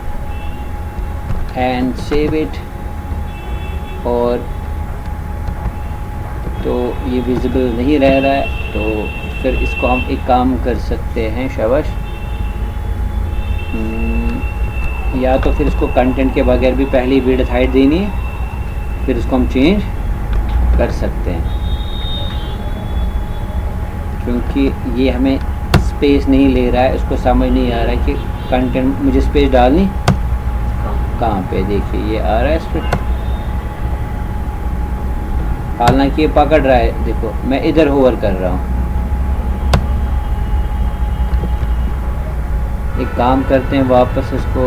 एंड सेव इट, और तो ये विजिबल नहीं रह रहा है, तो फिर इसको हम एक काम कर सकते हैं, शाबाश, या तो फिर इसको कंटेंट के बगैर भी पहली विड्थ हाइट देनी है, फिर इसको हम चेंज कर सकते हैं, क्योंकि ये हमें स्पेस नहीं ले रहा है, उसको समझ नहीं आ रहा है कि कंटेंट मुझे स्पेस डालनी कहाँ पे। देखिए ये आ रहा है इस पर, हालांकि ये पकड़ रहा है, देखो मैं इधर होवर कर रहा हूँ। एक काम करते हैं, वापस इसको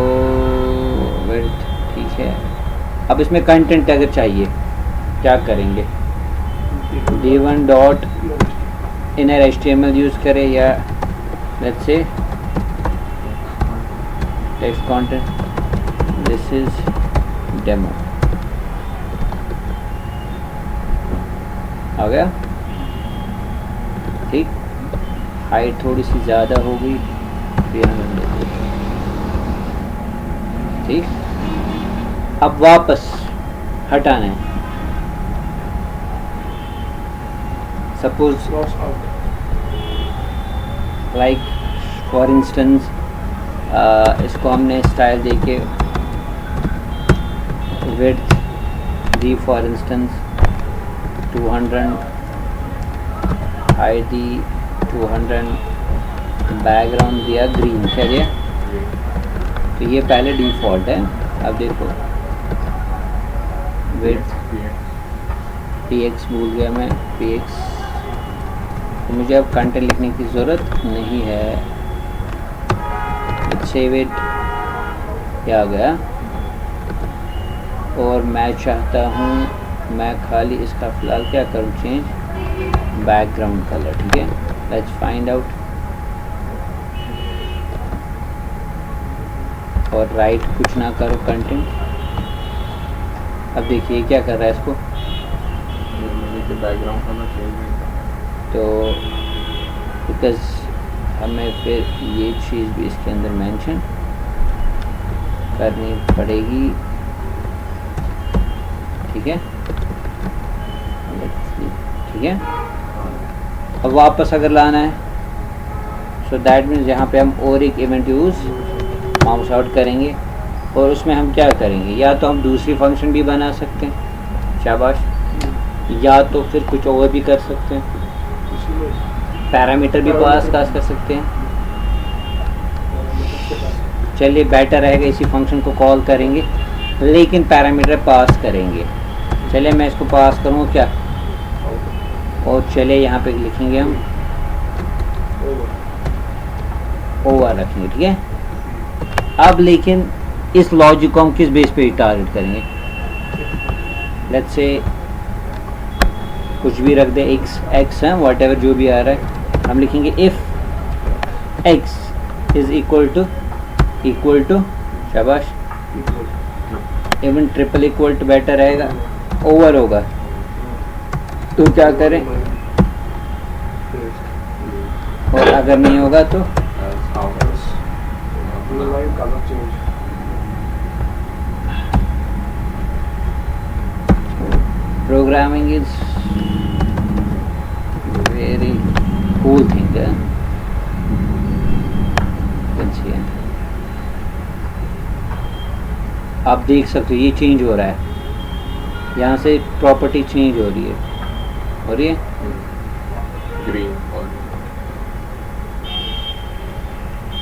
विड्थ, ठीक है। अब इसमें कंटेंट अगर चाहिए क्या करेंगे, d1 dot inner HTML use करें, या let's say text content, this is demo, आ गया ठीक। हाइट थोड़ी सी ज़्यादा हो गई, ठीक। अब वापस हटाना है, सपोज लाइक फॉर इंस्टेंस इसको हमने स्टाइल देके width the for instance 200, height the 200, background दिया ग्रीन, क्या दिया? तो ये पहले डिफ़ॉल्ट है। अब देखो विड्थ px भूल गया मैं, px, तो मुझे अब कंटेंट लिखने की ज़रूरत नहीं है। सेव इट, क्या आ गया? और मैं चाहता हूँ मैं खाली इसका फ़िलहाल क्या करूँ, चेंज बैकग्राउंड कलर, ठीक है। लेट्स फाइंड आउट और राइट कुछ ना करो कंटेंट। अब देखिए क्या कर रहा है इसको, बैकग्राउंड कलर चेंज, तो बिकॉज हमें फिर ये चीज़ भी इसके अंदर मेंशन करनी पड़ेगी, ठीक है, ठीक है। अब वापस अगर लाना है, सो दैट मीन्स यहाँ पे हम और एक इवेंट यूज़ माउस आउट करेंगे और उसमें हम क्या करेंगे, या तो हम दूसरी फंक्शन भी बना सकते हैं, शाबाश, या तो फिर कुछ और भी कर सकते हैं, पैरामीटर भी पास कर सकते हैं। चलिए बेटर रहेगा इसी फंक्शन को कॉल करेंगे लेकिन पैरामीटर पास करेंगे। चलिए मैं इसको पास करूँगा क्या, और चलिए यहाँ पे लिखेंगे हम ओवर रखेंगे, ठीक है। अब लेकिन इस लॉजिक को हम किस बेस पे टारगेट करेंगे, लेट्स से कुछ भी रख दे, x है वॉट एवर जो भी आ रहा है, हम लिखेंगे if x is equal to शाबाश, even triple equal to better रहेगा, ओवर होगा तो क्या करें, और अगर नहीं होगा तो programming is very cool thing है। आप देख सकते हो ये चेंज हो रहा है, यहाँ से प्रॉपर्टी चेंज हो रही है ग्रीन, और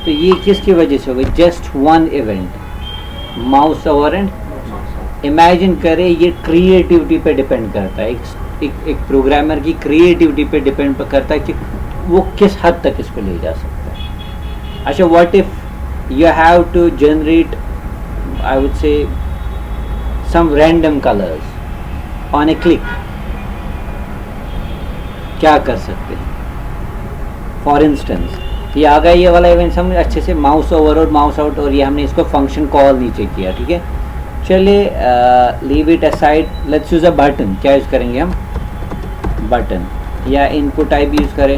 तो ये किसकी वजह से हो गई, just one event, mouse over and. Imagine करें ये क्रिएटिविटी पे डिपेंड करता है, एक प्रोग्रामर की क्रिएटिविटी पे डिपेंड करता है कि वो किस हद तक इसको ले जा सकता है। अच्छा, what if you have to generate I would say some random colours on a click, क्या कर सकते हैं? फॉर इंस्टेंस ये आ गया ये वाला इवेंट, हम अच्छे से माउस ओवर और माउस आउट, और ये हमने इसको फंक्शन कॉल नीचे किया, ठीक है। चलिए leave it aside, let's use a button. क्या यूज़ करेंगे हम, बटन, या इनपुट टाइप यूज़ करें।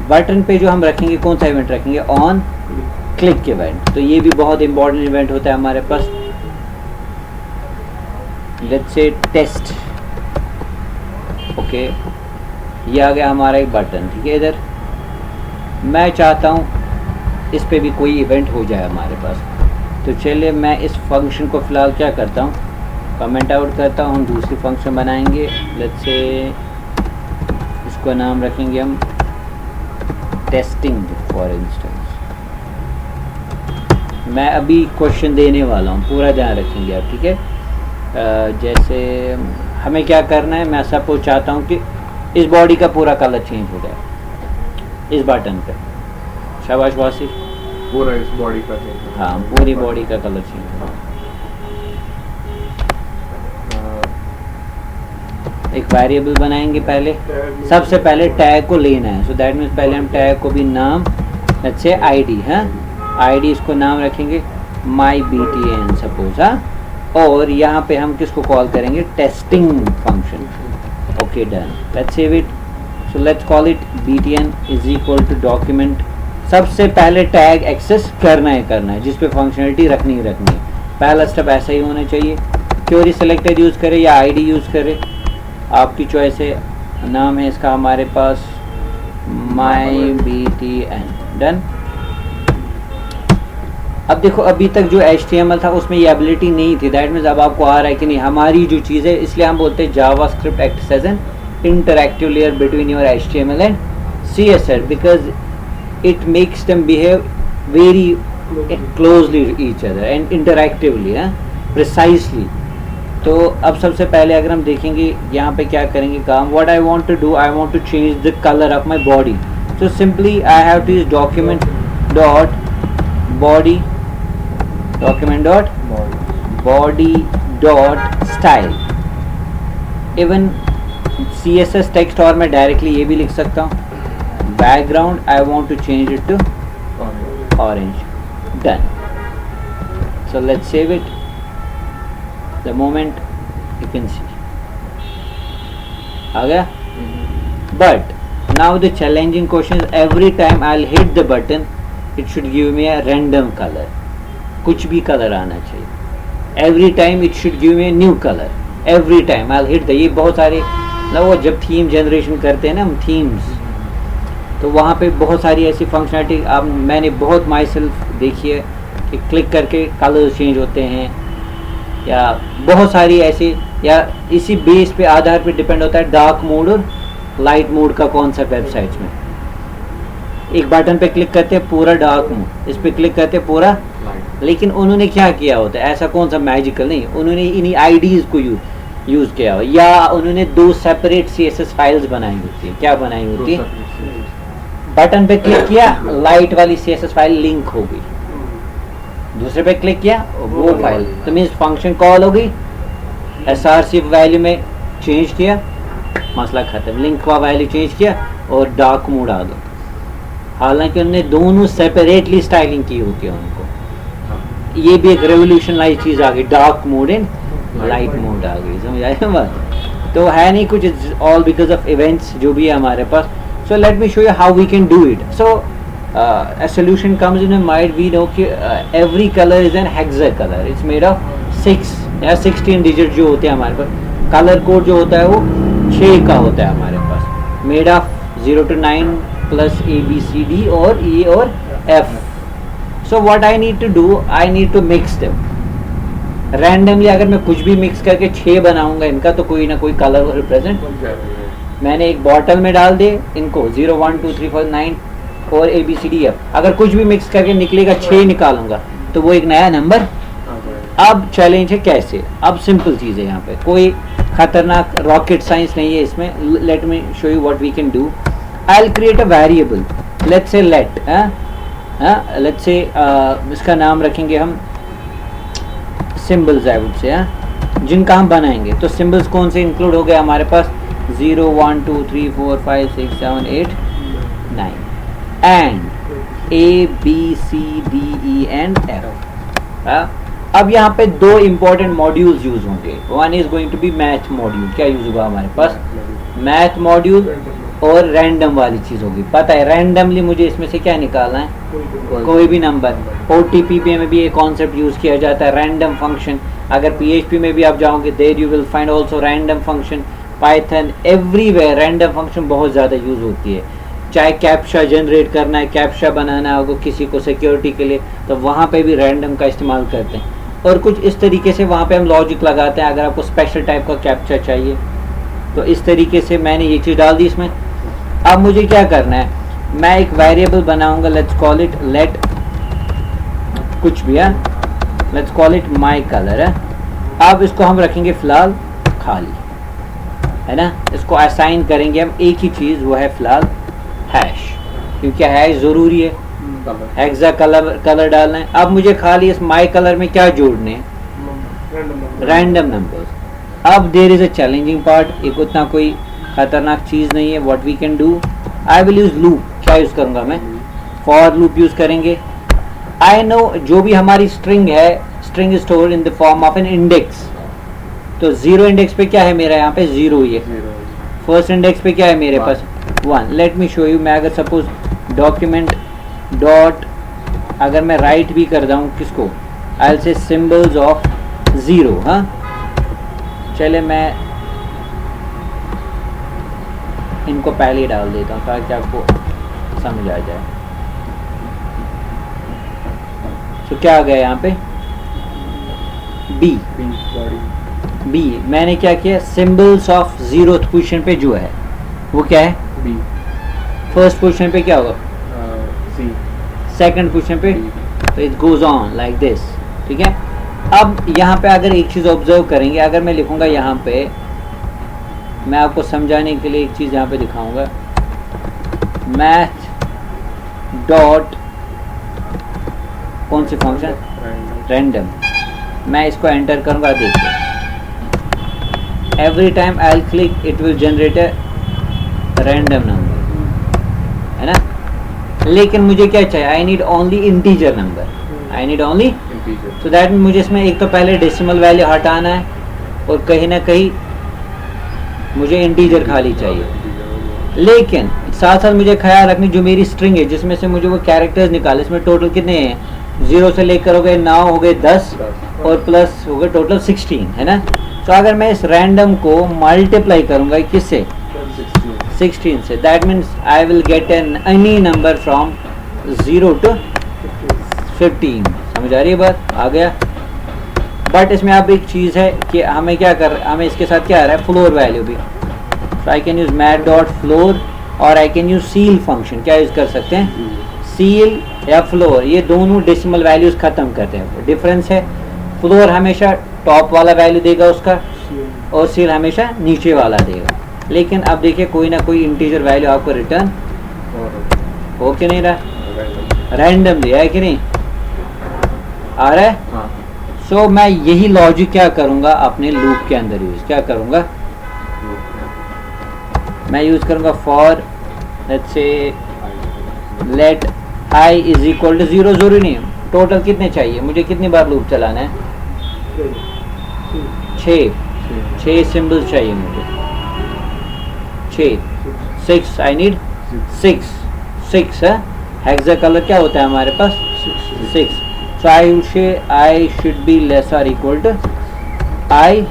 बटन पे जो हम रखेंगे कौन सा इवेंट रखेंगे, ऑन क्लिक इवेंट, तो ये भी बहुत इंपॉर्टेंट इवेंट होता है हमारे पास। लेट्स से टेस्ट, ओके, ये आ गया हमारा एक बटन, ठीक है। इधर मैं चाहता हूँ इस पे भी कोई इवेंट हो जाए हमारे पास, तो चलिए मैं इस फंक्शन को फ़िलहाल क्या करता हूँ, कमेंट आउट करता हूँ, हम दूसरी फंक्शन बनाएंगे। लेट्स से इसको नाम रखेंगे हम टेस्टिंग फॉर इंस्टेंस। मैं अभी क्वेश्चन देने वाला हूँ, पूरा ध्यान रखेंगे आप, ठीक है। जैसे हमें क्या करना है, मैं सपोज चाहता हूँ कि इस बॉडी का पूरा कलर चेंज हो जाए इस बटन पे, शाबाश वासिफ, पूरा इस बॉडी का चेंज, हाँ पूरी बॉडी का कलर चेंज हो। एक वेरिएबल बनाएंगे पहले, सबसे पहले टैग को लेना है, सो दैट मीन्स पहले हम टैग को भी नाम, लेट्स से आईडी है, आईडी इसको नाम रखेंगे माई btn सपोज, हाँ, और यहाँ पे हम किसको कॉल करेंगे, testing function, okay done, let's save it. So let's call it btn is equal to document. सबसे पहले टैग एक्सेस करना है जिस पे फंक्शनलिटी रखनी है, पहला स्टेप ऐसा ही होना चाहिए। क्वेरी सिलेक्टेड यूज़ करें या आईडी यूज़ करें, आपकी चॉइस है। नाम है इसका हमारे पास माई btn, डन। अब देखो अभी तक जो HTML था उसमें ये एबिलिटी नहीं थी, दैट मीन्स अब आपको आ रहा है कि नहीं, हमारी जो चीज़ है, इसलिए हम बोलते हैं JavaScript acts as an interactive layer between your HTML and CSS because it makes them behave very closely to each other and interactively, precisely. तो अब सबसे पहले अगर हम देखेंगे यहाँ पे क्या करेंगे काम, what I want to do, I want to change the color of my body. So simply I have to use document dot body dot style. Even CSS text और मैं डायरेक्टली ये भी लिख सकता हूँ, background I want to change it to orange. Done. So let's save it. The moment you can see आ गया. But now the challenging question is, every time I'll hit the button it should give me a random color. कुछ भी colour आना चाहिए. Every time it should give me a new color. Every time I'll hit the, ये बहुत सारे ना वो जब थीम जनरेशन करते हैं ना हम थीम्स, तो वहाँ पे बहुत सारी ऐसी फंक्शनलिटी अब मैंने बहुत माई सेल्फ देखी है कि क्लिक करके कलर चेंज होते हैं, या बहुत सारी ऐसी, या इसी बेस पे आधार पे डिपेंड होता है डार्क मोड और लाइट मोड का कॉन्सेप्ट. वेबसाइट्स में एक बटन पे क्लिक करते हैं पूरा डार्क मोड, इस पे क्लिक करते हैं पूरा, लेकिन उन्होंने क्या किया होता है, ऐसा कौन सा मैजिकल नहीं, उन्होंने इन्हीं आईडीज को यूज़ किया हो, या उन्होंने दो सेपरेट CSS फाइल्स बनाई होती है. क्या बनाई होती है, बटन पे क्लिक किया लाइट वाली CSS फाइल लिंक हो गई, दूसरे पे क्लिक किया वो फाइल, तो मीन्स फंक्शन कॉल हो गई, SRC वैल्यू में चेंज किया, मसला खत्म. लिंक का वैल्यू चेंज किया और डार्क मोड आ गया. हालांकि उन्होंने दोनों सेपरेटली स्टाइलिंग की होती है उनको. ये भी एक रेवोल्यूशनरी चीज़ आ गई, dark mode and light mode आ गई. समझ आया बात? तो है नहीं कुछ, ऑल बिकॉज ऑफ इवेंट्स जो भी है हमारे पास. So let me show you how we can do it. So a solution comes in a mind. We know कि every color is an hexa color. It's made of 6 या 16 digit जो होते हैं हमारे पास. कलर कोड जो होता है वो 6 का होता है हमारे पास, made of 0 to 9 plus ABCD और E और F. So what I need to do, I need to mix them randomly. अगर मैं कुछ भी मिक्स करके 6 बनाऊंगा इनका, तो कोई ना कोई कलर रिप्रेजेंट. मैंने एक बॉटल में डाल दे इनको 0 1 2 3 4 9 और ABCD F. अगर कुछ भी मिक्स करके निकलेगा 6 निकालूंगा तो वो एक नया नंबर. अब चैलेंज है कैसे. अब सिंपल चीज़ है, यहाँ पे कोई खतरनाक रॉकेट साइंस नहीं है इसमें. Let me show you what we can do. I will create a variable, let's say let, let's say इसका नाम रखेंगे हम सिंबल्स. आई वुड से जिनका हम बनाएंगे. तो सिंबल्स कौन से इंक्लूड हो गए हमारे पास, 0 1 2 3 4 5 6 7 8 9 एंड ABCDE एंड F. अब यहाँ पे 2 इंपॉर्टेंट मॉड्यूल्स यूज होंगे. One is going to be math module. क्या यूज होगा हमारे पास, मैथ मॉड्यूल, और रैंडम वाली चीज़ होगी. पता है रैंडमली मुझे इसमें से क्या निकालना है, कोई भी नंबर. OTP में भी ये कॉन्सेप्ट यूज़ किया जाता है, रैंडम फंक्शन. अगर PHP में भी आप जाओगे there you will find also random function. Python everywhere random function बहुत ज़्यादा यूज़ होती है. चाहे कैप्चा जनरेट करना है, कैप्चा बनाना होगा किसी को सिक्योरिटी के लिए, तो वहाँ पे भी रैंडम का इस्तेमाल करते हैं. और कुछ इस तरीके से वहाँ पे हम लॉजिक लगाते हैं. अगर आपको स्पेशल टाइप का कैप्चा चाहिए तो इस तरीके से मैंने ये चीज़ डाल दी इसमें. अब मुझे क्या करना है, मैं एक वेरिएबल बनाऊंगा. लेट्स कॉल इट लेट कुछ भी है, let's call it my colour है. अब इसको हम रखेंगे फिलहाल खाली, है ना. इसको असाइन करेंगे हम एक ही चीज़, वो है फिलहाल हैश, क्योंकि हैश ज़रूरी है. हेक्सा कलर डालना है. अब मुझे खाली इस माई कलर में क्या जोड़ने हैं, रैंडम नंबर्स. अब there is a challenging part. एक उतना कोई खतरनाक चीज़ नहीं है. What we can do, I will use loop. क्या यूज़ करूँगा मैं, फॉर लूप यूज़ करेंगे. आई नो जो भी हमारी स्ट्रिंग है, string is stored in the form of an index. तो 0 इंडेक्स पे क्या है मेरा, यहाँ पे 0 ही है. फर्स्ट इंडेक्स पे क्या है मेरे पास 1. Late me show you. मैं अगर सपोज डॉक्यूमेंट डॉट अगर मैं राइट भी कर दूँ किसको, I will say symbols of 0. हाँ चले मैं इनको पहले ही डाल देता हूँ ताकि आपको समझ आ जाए. तो क्या आ गया यहाँ पे, बी. मैंने क्या किया, सिंबल्स ऑफ 0th पोजीशन पे जो है वो क्या है, बी. फर्स्ट पोजीशन पे क्या होगा, C. सेकंड क्वेश्चन पे तो it goes on like this, ठीक है। अब यहाँ पे अगर एक चीज़ ऑब्जर्व करेंगे, अगर मैं लिखूँगा यहाँ पे, मैं आपको समझाने के लिए एक चीज़ यहाँ पे दिखाऊंगा, मैथ डॉट कौन सी फंक्शन, रैंडम। मैं इसको एंटर करूँगा, देखिए every time I will click it will generate a random number, है ना। लेकिन मुझे क्या चाहिए, I need only integer number, I need only, so that मुझे इसमें एक तो पहले डेसिमल वैल्यू हटाना है और कहीं ना कहीं मुझे इंटीजर खाली चाहिए। लेकिन साथ साथ मुझे ख्याल रखनी जो मेरी स्ट्रिंग है जिसमें से मुझे वो कैरेक्टर्स निकाले, इसमें टोटल कितने हैं, 0 से लेकर हो गए 9 हो गए 10 और प्लस हो गए टोटल 16, है ना। तो अगर मैं इस रैंडम को मल्टीप्लाई करूंगा किससे, 16 से, that means I will get any number from 0 to 15। समझ आ रही है बात, आ गया। बट इसमें अब एक चीज़ है कि हमें क्या कर, हमें इसके साथ क्या आ रहा है, फ्लोर वैल्यू भी। तो I can use math dot floor और I can use ceil function. क्या यूज़ कर सकते हैं, सील या फ्लोर, ये दोनों डेसिमल वैल्यूज़ ख़त्म करते हैं। डिफरेंस है, फ्लोर हमेशा टॉप वाला वैल्यू देगा उसका और सील हमेशा नीचे वाला देगा। लेकिन अब देखिए कोई ना कोई इंटीजर वैल्यू आपको रिटर्न हो कि नहीं रहा, रैंडम दिया है कि नहीं, आ रहा है। हाँ। सो मैं यही लॉजिक क्या करूँगा अपने लूप के अंदर यूज़, क्या करूँगा, मैं यूज़ करूँगा for let's say let i is equal to 0, जरूरी नहीं टोटल कितने चाहिए, मुझे कितनी बार लूप चलाना है, 6 सिंबल्स चाहिए मुझे, 6 आई नीड 6 है। हेक्सा कलर क्या होता है हमारे पास, 6। सो आई शुड बी लेस और इक्वल टू i।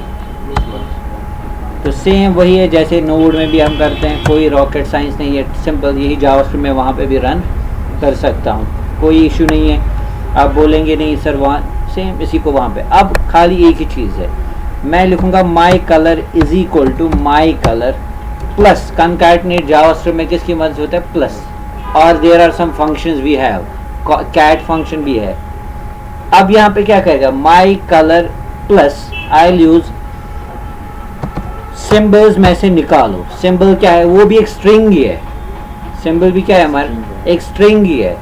तो सेम वही है जैसे नोड में भी हम करते हैं, कोई रॉकेट साइंस नहीं है, सिंपल यही जावास्क्रिप्ट में वहाँ पे भी रन कर सकता हूँ, कोई इशू नहीं है। आप बोलेंगे नहीं सर वहाँ सेम इसी को वहाँ पे, अब खाली एक ही चीज़ है, मैं लिखूँगा my colour is equal to my colour plus concatenate. JavaScript में किसकी मदद से होता है, प्लस, और there are some functions we have, cat function भी है। अब यहाँ पे क्या करेगा, my colour plus I will use symbols में से निकालो। सिंबल क्या है, वो भी एक स्ट्रिंग ही है, सिंबल भी क्या है हमारा, एक स्ट्रिंग ही है।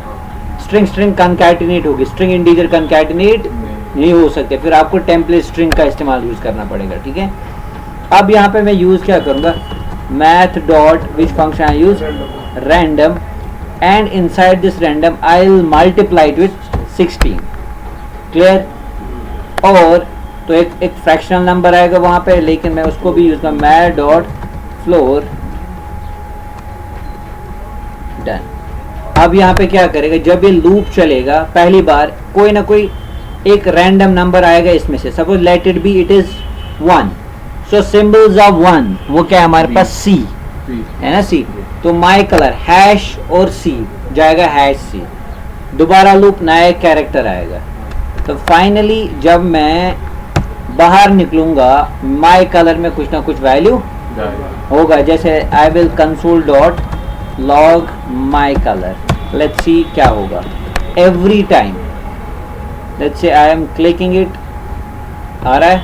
स्ट्रिंग कंकैटिनेट होगी, स्ट्रिंग इंटीजर कंकैटिनेट नहीं हो सकते, फिर आपको टेम्पलेट स्ट्रिंग का इस्तेमाल यूज करना पड़ेगा, ठीक है। अब यहाँ पे मैं यूज क्या करूँगा, math dot which function I use, random, and inside this random I will multiply it with 16, clear. और तो एक फ्रैक्शनल नंबर आएगा वहाँ पे, लेकिन मैं उसको भी यूज करूँ, मैथ डॉट फ्लोर, डन। अब यहाँ पे क्या करेगा, जब ये लूप चलेगा पहली बार कोई ना कोई एक रैंडम नंबर आएगा इसमें से, suppose let it be it is 1, so symbols of 1 वो क्या है हमारे पास, C है ना, C। तो माई कलर हैश और C जाएगा हैश C, दोबारा लूप नया कैरेक्टर आएगा। तो फाइनली जब मैं बाहर निकलूंगा माई कलर में कुछ ना कुछ वैल्यू होगा, जैसे I will console dot log my colour, let's see क्या होगा। Every time let's say I am clicking it, आ रहा है,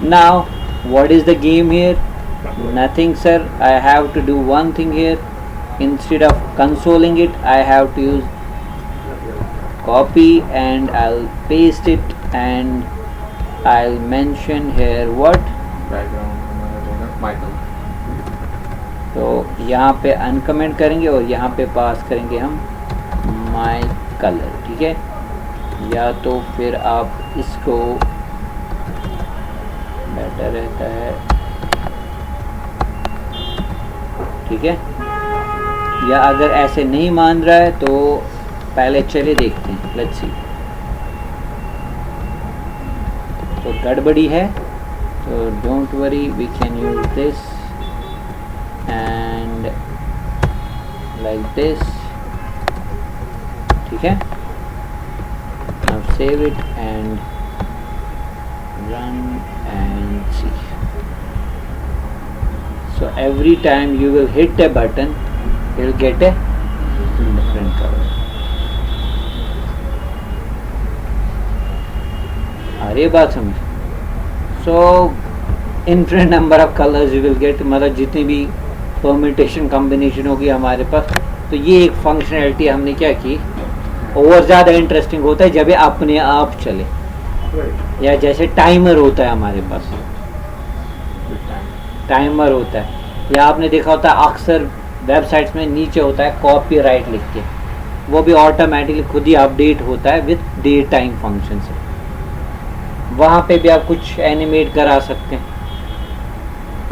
now what is the game here, nothing sir, I have to do one thing here, instead of consoling it I have to use copy and I'll paste it and I'll mention here what background तो यहाँ पे uncomment करेंगे और यहाँ पे पास करेंगे हम माई colour, ठीक है। या तो फिर आप इसको बेटर रहता है, ठीक है। या अगर ऐसे नहीं मान रहा है तो पहले चले देखते हैं, लेट्स सी। तो गड़बड़ी है तो don't worry, we can use this and like this, ठीक है। Now save it and run and see. So every time you will hit a button, you will get a different color. अरे बात समझ. So infinite number of colors you will get, मतलब जितनी भी permutation combination होगी हमारे पास. तो ये एक फंक्शनैलिटी हमने क्या की. और ज़्यादा इंटरेस्टिंग होता है जब ये अपने आप चले, या जैसे टाइमर होता है हमारे पास. टाइमर होता है, या आपने देखा होता है अक्सर वेबसाइट्स में नीचे होता है कॉपीराइट लिख के, वो भी ऑटोमेटिकली खुद ही अपडेट होता है विद डे टाइम फंक्शन से. वहाँ पे भी आप कुछ एनिमेट करा सकते हैं.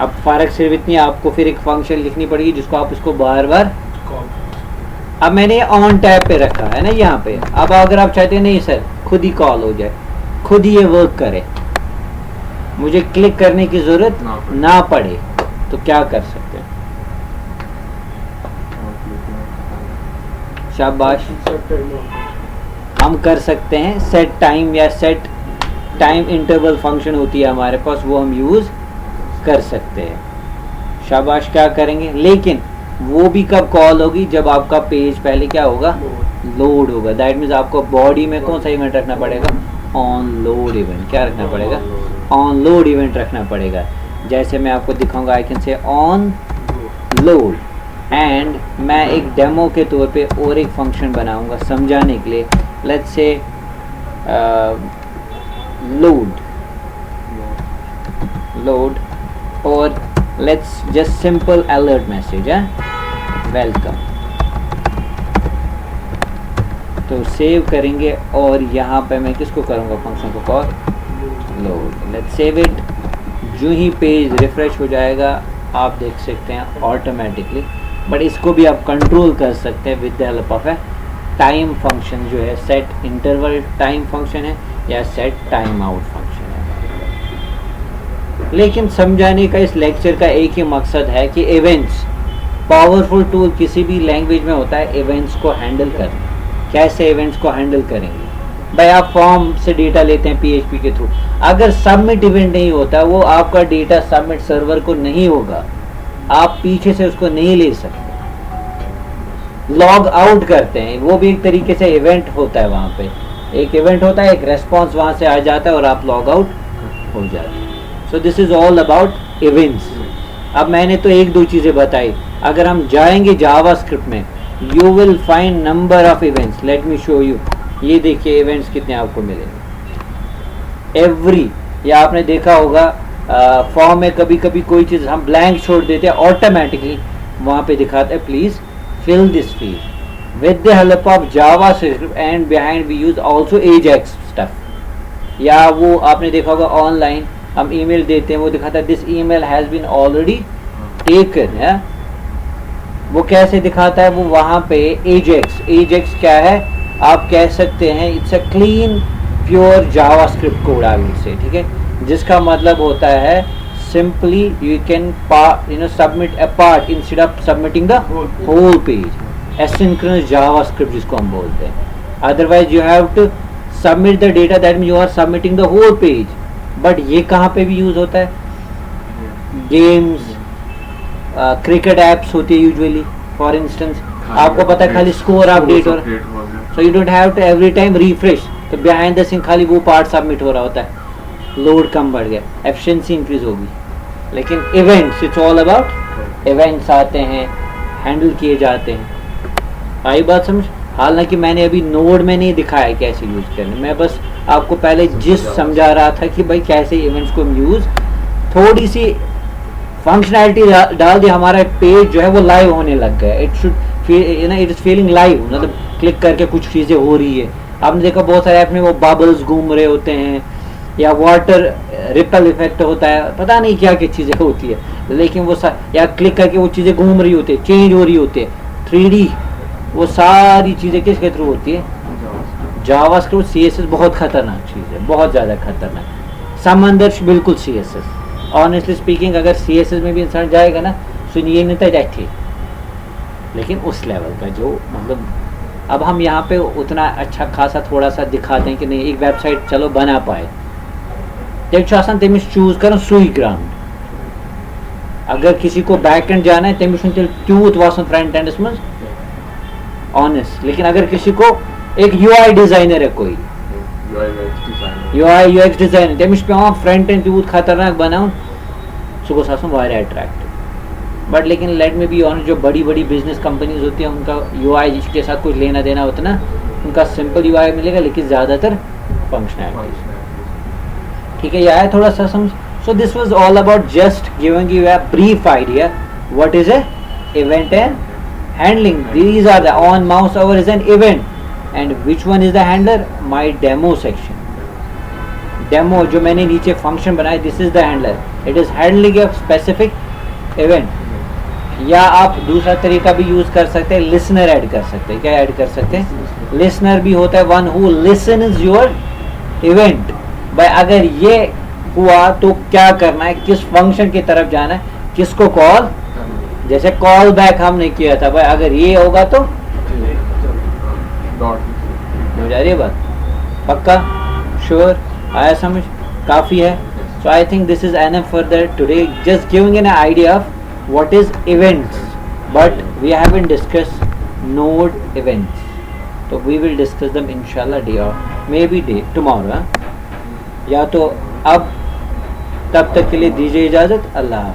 अब फ़र्क सिर्फ इतनी, आपको फिर एक फंक्शन लिखनी पड़ेगी जिसको आप इसको बार बार. अब मैंने ऑन टैब पे रखा है ना यहाँ पे. अब अगर आप चाहते हैं नहीं सर खुद ही कॉल हो जाए, खुद ही ये वर्क करे, मुझे क्लिक करने की ज़रूरत ना पड़े, तो क्या कर सकते हैं. शाबाश. हम कर सकते हैं सेट टाइम या सेट टाइम इंटरवल फंक्शन होती है हमारे पास, वो हम यूज़ कर सकते हैं. शाबाश. क्या करेंगे, लेकिन वो भी कब कॉल होगी, जब आपका पेज पहले क्या होगा, लोड होगा. दैट मीन्स आपको बॉडी में कौन सा इवेंट रखना पड़ेगा, ऑन लोड इवेंट. क्या रखना पड़ेगा, ऑन लोड इवेंट रखना पड़ेगा. जैसे मैं आपको दिखाऊंगा, I can say on load. And मैं एक डेमो के तौर पे और एक फंक्शन बनाऊंगा समझाने के लिए. लेट्स से लोड और let's just simple alert message है, वेलकम. तो सेव करेंगे और यहाँ पे मैं किसको करूँगा, फंक्शन को call load. Let's save it. जो ही पेज रिफ्रेश हो जाएगा आप देख सकते हैं ऑटोमेटिकली. बट इसको भी आप कंट्रोल कर सकते हैं with the help of A time function, जो है सेट इंटरवल टाइम फंक्शन है या सेट टाइम आउट फंक्शन है. लेकिन समझाने का इस लेक्चर का एक ही मकसद है कि इवेंट्स पावरफुल टूल किसी भी लैंग्वेज में होता है इवेंट्स को हैंडल करना. कैसे इवेंट्स को हैंडल करेंगे भाई, आप फॉर्म से डेटा लेते हैं PHP के थ्रू. अगर सबमिट इवेंट नहीं होता, वो आपका डेटा सबमिट सर्वर को नहीं होगा, आप पीछे से उसको नहीं ले सकते. लॉग आउट करते हैं, वो भी एक तरीके से इवेंट होता है. वहाँ पे एक इवेंट होता है, एक रेस्पॉन्स वहाँ से आ जाता है और आप लॉग आउट हो जाते हैं. So this is all about events. अब मैंने तो एक दो चीज़ें बताई. अगर हम जाएंगे जावास्क्रिप्ट में, you will find number of events. Late me show you. ये देखिए इवेंट्स कितने आपको मिलेंगे. एवरी, या आपने देखा होगा फॉर्म में कभी कभी कोई चीज़ हम ब्लैंक छोड़ देते हैं, ऑटोमेटिकली वहाँ पे दिखाता है please fill this field with the help of JavaScript and behind we use also AJAX stuff. या वो आपने देखा होगा ऑनलाइन हम ईमेल देते हैं, वो दिखाता है this email has been already taken. है वो कैसे दिखाता है, वो वहाँ पे AJAX क्या है आप कह सकते हैं, it's a clean pure JavaScript code I would से. ठीक है, जिसका मतलब होता है simply you can submit a part instead of submitting the whole page. Asynchronous JavaScript जिसको हम बोलते हैं. Otherwise you have to submit the data, that means you are submitting the whole page. But ये कहाँ पे भी यूज होता है, गेम्स, क्रिकेट एप्स होती है यूजुअली. फॉर इंस्टेंस आपको पता है खाली स्कोर अपडेट हो रहा है, so you don't have to every time refresh. तो बिहाइंड द सीन खाली वो पार्ट सबमिट हो रहा होता है, लोड कम बढ़ गया, एफिशिएंसी इंक्रीज होगी. लेकिन events, it's all about events आते हैं, हैंडल किए जाते हैं. आई बात समझ. हालांकि मैंने अभी नोड में नहीं दिखाया कैसे यूज़ करना, मैं बस आपको पहले जिस समझा रहा था कि भाई कैसे इवेंट्स को हम यूज़, थोड़ी सी फंक्शनैलिटी डाल दी, हमारा पेज जो है वो लाइव होने लग गया. It should feel it is feeling live, मतलब क्लिक करके कुछ चीज़ें हो रही है. आपने देखा बहुत सारे ऐप में वो बबल्स घूम रहे होते हैं, या वाटर रिपल इफेक्ट होता है, पता नहीं क्या क्या चीज़ें होती है, लेकिन वो या क्लिक करके वो चीज़ें घूम रही होती है, चेंज हो रही होती है. 3D वो सारी चीज़ें किसके थ्रू होती है, जावास्क्रिप्ट. CSS बहुत खतरनाक चीज़ है, बहुत ज़्यादा खतरनाक. समंदर बिल्कुल CSS. ऑनेस्टली स्पीकिंग अगर CSS में भी इंसान जाएगा ना, सुनिए नहीं था जाए, लेकिन उस लेवल का जो मतलब अब हम यहाँ पे उतना अच्छा खासा थोड़ा सा दिखाते हैं कि नहीं एक वेबसाइट चलो बना पाए. तेज आसान तमिस चूज कर सुई ग्राउंड, अगर किसी को बैक एंड जाना है तमिस तूत वसन फ्रंट एंडस मज ऑनेस्ट, लेकिन अगर किसी को एक यूआई डिजाइनर है कोई यूआई यूएक्स डिजाइनर तमिस पे फ्रंट एंड तूत खतरनाक बनाऊं सो गोस आसन वारिया अट्रैक्टिव। बट लेकिन लेट में बी ऑनेस्ट, जो बड़ी बड़ी बिजनेस कंपनीज होती हैं उनका यूआई जिसके साथ कुछ लेना देना होता ना, उनका सिंपल यूआई मिलेगा लेकिन ज़्यादातर फंक्शनैलिटी। ठीक है, यह है थोड़ा सा समझ। So this was all about just giving you a brief idea what is a event and handling. These are the on mouse over is an event and which one is the handler, my demo section. Demo जो मैंने नीचे function बनाया, this is the handler, it is handling a specific event. या आप दूसरा तरीका भी use कर सकते हैं, लिसनर ऐड कर सकते हैं। क्या ऐड कर सकते हैं? लिसनर भी होता है, one who lessons your event. भाई अगर ये हुआ तो क्या करना है, किस फंक्शन की तरफ जाना है, किसको कॉल, जैसे कॉल बैक हमने किया था, भाई अगर ये होगा तो हो जा रही है बात, पक्का श्योर आया समझ, काफी है। So I think this is enough for that today, just giving an idea of what is events, but we haven't discussed node events, so we will discuss them inshallah day or maybe day tomorrow, या तो अब तब तक के लिए दीजिए इजाजत, अल्लाह।